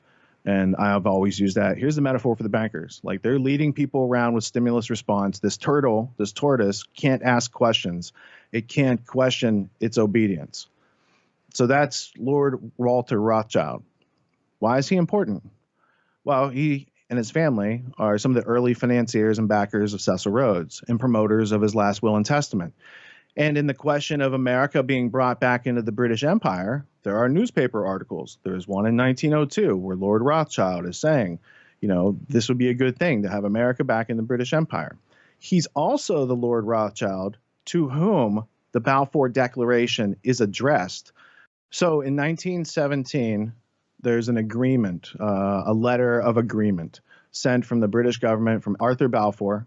And I've always used that. Here's the metaphor for the bankers. Like, they're leading people around with stimulus response. This tortoise can't ask questions. It can't question its obedience. So that's Lord Walter Rothschild. Why is he important? Well, he and his family are some of the early financiers and backers of Cecil Rhodes and promoters of his last will and testament. And in the question of America being brought back into the British Empire, there are newspaper articles. There's one in 1902 where Lord Rothschild is saying, this would be a good thing to have America back in the British Empire. He's also the Lord Rothschild to whom the Balfour Declaration is addressed. So in 1917, there's an agreement, a letter of agreement sent from the British government, from Arthur Balfour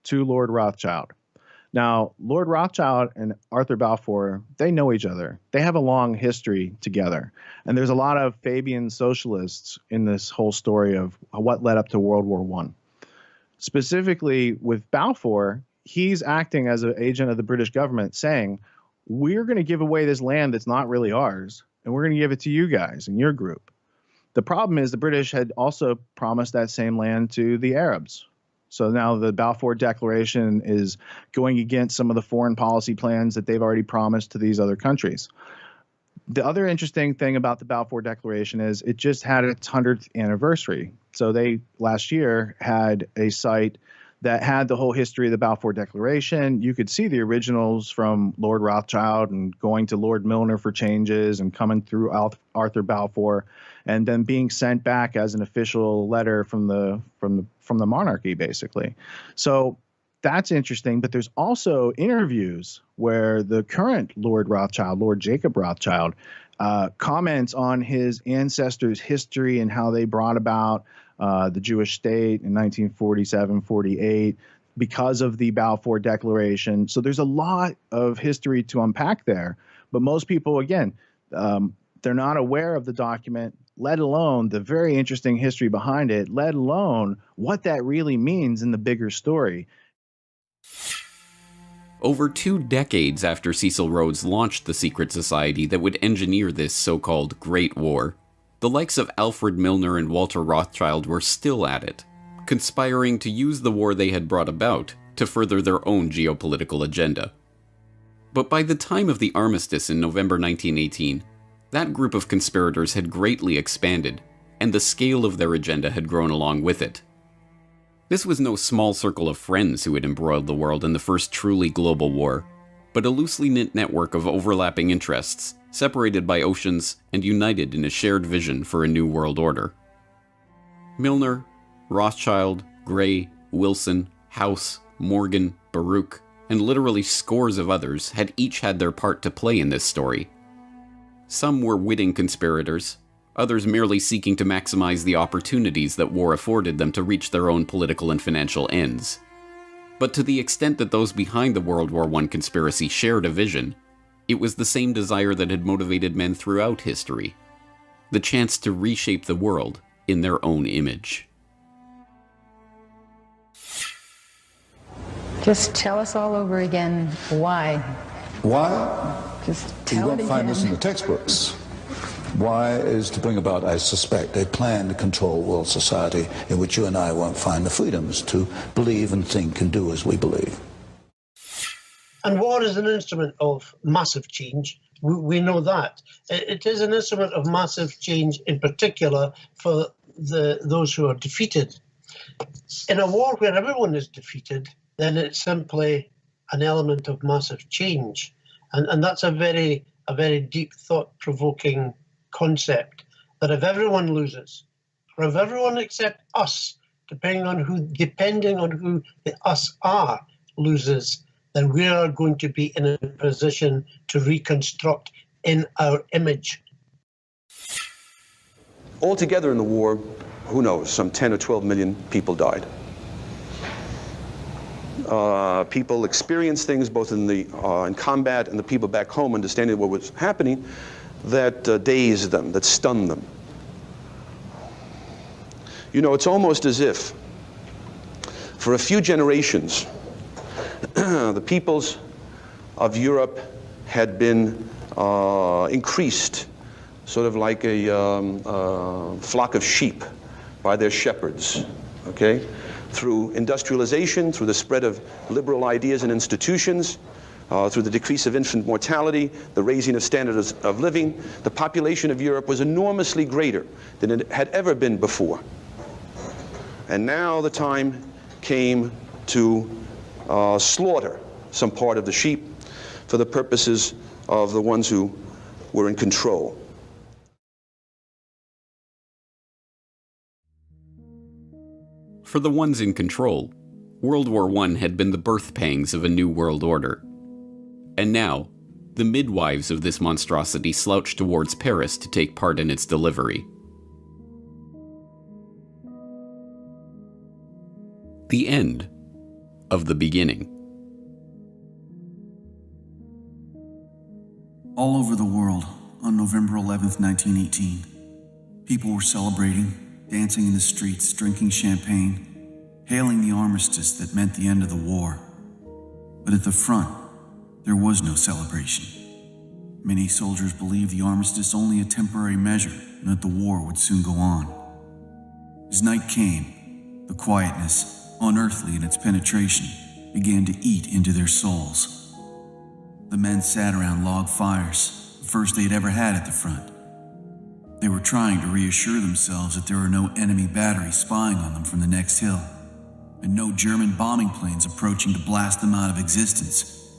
to Lord Rothschild. Now, Lord Rothschild and Arthur Balfour, they know each other. They have a long history together. And there's a lot of Fabian socialists in this whole story of what led up to World War I. Specifically with Balfour, he's acting as an agent of the British government saying, we're going to give away this land that's not really ours, and we're going to give it to you guys and your group. The problem is the British had also promised that same land to the Arabs. So now the Balfour Declaration is going against some of the foreign policy plans that they've already promised to these other countries. The other interesting thing about the Balfour Declaration is it just had its 100th anniversary. So they last year had a site that had the whole history of the Balfour Declaration. You could see the originals from Lord Rothschild and going to Lord Milner for changes and coming through Arthur Balfour, and then being sent back as an official letter from the monarchy, basically. So that's interesting. But there's also interviews where the current Lord Rothschild, Lord Jacob Rothschild, comments on his ancestors' history and how they brought about the Jewish state in 1947-48 because of the Balfour Declaration. So there's a lot of history to unpack there. But most people, again, they're not aware of the document, let alone the very interesting history behind it, let alone what that really means in the bigger story. Over 2 decades after Cecil Rhodes launched the secret society that would engineer this so-called Great War, the likes of Alfred Milner and Walter Rothschild were still at it, conspiring to use the war they had brought about to further their own geopolitical agenda. But by the time of the armistice in November 1918, that group of conspirators had greatly expanded, and the scale of their agenda had grown along with it. This was no small circle of friends who had embroiled the world in the first truly global war, but a loosely knit network of overlapping interests, separated by oceans and united in a shared vision for a new world order. Milner, Rothschild, Gray, Wilson, House, Morgan, Baruch, and literally scores of others had each had their part to play in this story. Some were witting conspirators, others merely seeking to maximize the opportunities that war afforded them to reach their own political and financial ends. But to the extent that those behind the World War I conspiracy shared a vision, it was the same desire that had motivated men throughout history: the chance to reshape the world in their own image. Just tell us all over again why. Why? Just You tell it won't again. find this in the textbooks. Why is to bring about, I suspect, a plan to control world society in which you and I won't find the freedoms to believe and think and do as we believe. And war is an instrument of massive change. We know that. It is an instrument of massive change, in particular for those who are defeated. In a war where everyone is defeated, then it's simply an element of massive change. And that's a very deep, thought-provoking concept, that if everyone loses, or if everyone except us, depending on who the us are, loses, then we are going to be in a position to reconstruct in our image. Altogether in the war, who knows, some 10 or 12 million people died. People experienced things both in combat and the people back home understanding what was happening that dazed them, that stunned them. You know, it's almost as if for a few generations the peoples of Europe had been increased, sort of like a flock of sheep by their shepherds, okay? Through industrialization, through the spread of liberal ideas and institutions, through the decrease of infant mortality, the raising of standards of living, the population of Europe was enormously greater than it had ever been before. And now the time came to slaughter some part of the sheep for the purposes of the ones who were in control. For the ones in control, World War I had been the birth pangs of a new world order. And now, the midwives of this monstrosity slouched towards Paris to take part in its delivery. The end of the beginning. All over the world, on November 11th, 1918, people were celebrating, dancing in the streets, drinking champagne, hailing the armistice that meant the end of the war. But at the front, there was no celebration. Many soldiers believed the armistice only a temporary measure and that the war would soon go on. As night came, the quietness, unearthly in its penetration, began to eat into their souls. The men sat around log fires, the first they'd ever had at the front. They were trying to reassure themselves that there were no enemy batteries spying on them from the next hill, and no German bombing planes approaching to blast them out of existence.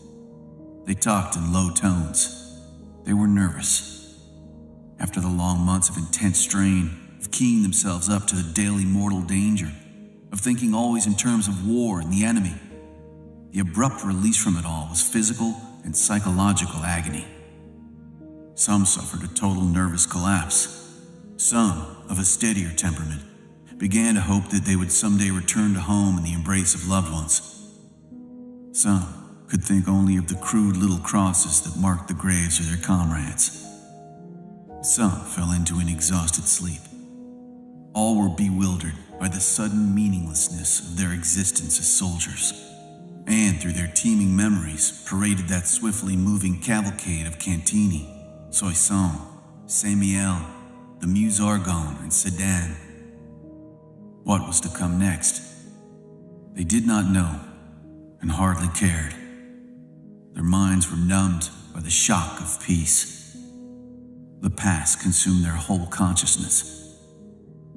They talked in low tones. They were nervous. After the long months of intense strain, of keying themselves up to the daily mortal danger, of thinking always in terms of war and the enemy, the abrupt release from it all was physical and psychological agony. Some suffered a total nervous collapse. Some, of a steadier temperament, began to hope that they would someday return to home in the embrace of loved ones. Some could think only of the crude little crosses that marked the graves of their comrades. Some fell into an exhausted sleep. All were bewildered by the sudden meaninglessness of their existence as soldiers, and through their teeming memories paraded that swiftly moving cavalcade of Cantini, Soissons, Saint-Mihiel, the Meuse Argonne, and Sedan. What was to come next? They did not know, and hardly cared. Their minds were numbed by the shock of peace. The past consumed their whole consciousness.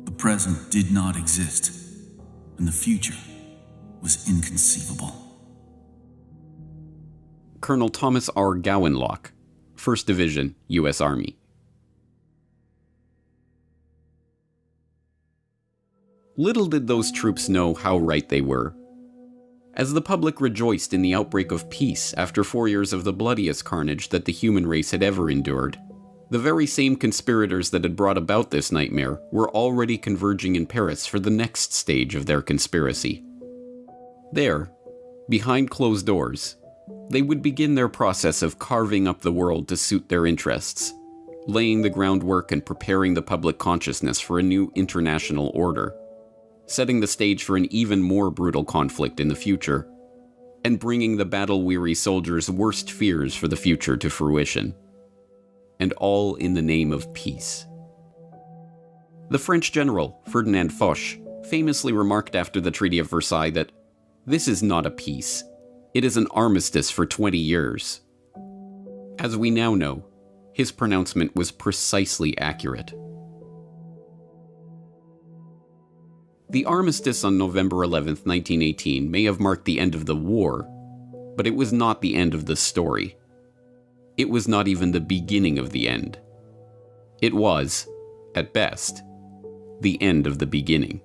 The present did not exist, and the future was inconceivable. Colonel Thomas R. Gowanlock, 1st Division, U.S. Army. Little did those troops know how right they were. As the public rejoiced in the outbreak of peace after 4 years of the bloodiest carnage that the human race had ever endured, the very same conspirators that had brought about this nightmare were already converging in Paris for the next stage of their conspiracy. There, behind closed doors, they would begin their process of carving up the world to suit their interests, laying the groundwork and preparing the public consciousness for a new international order, setting the stage for an even more brutal conflict in the future, and bringing the battle-weary soldiers' worst fears for the future to fruition. And all in the name of peace. The French general, Ferdinand Foch, famously remarked after the Treaty of Versailles that, "This is not a peace. It is an armistice for 20 years. As we now know, his pronouncement was precisely accurate. The armistice on November 11th, 1918 may have marked the end of the war, but it was not the end of the story. It was not even the beginning of the end. It was, at best, the end of the beginning.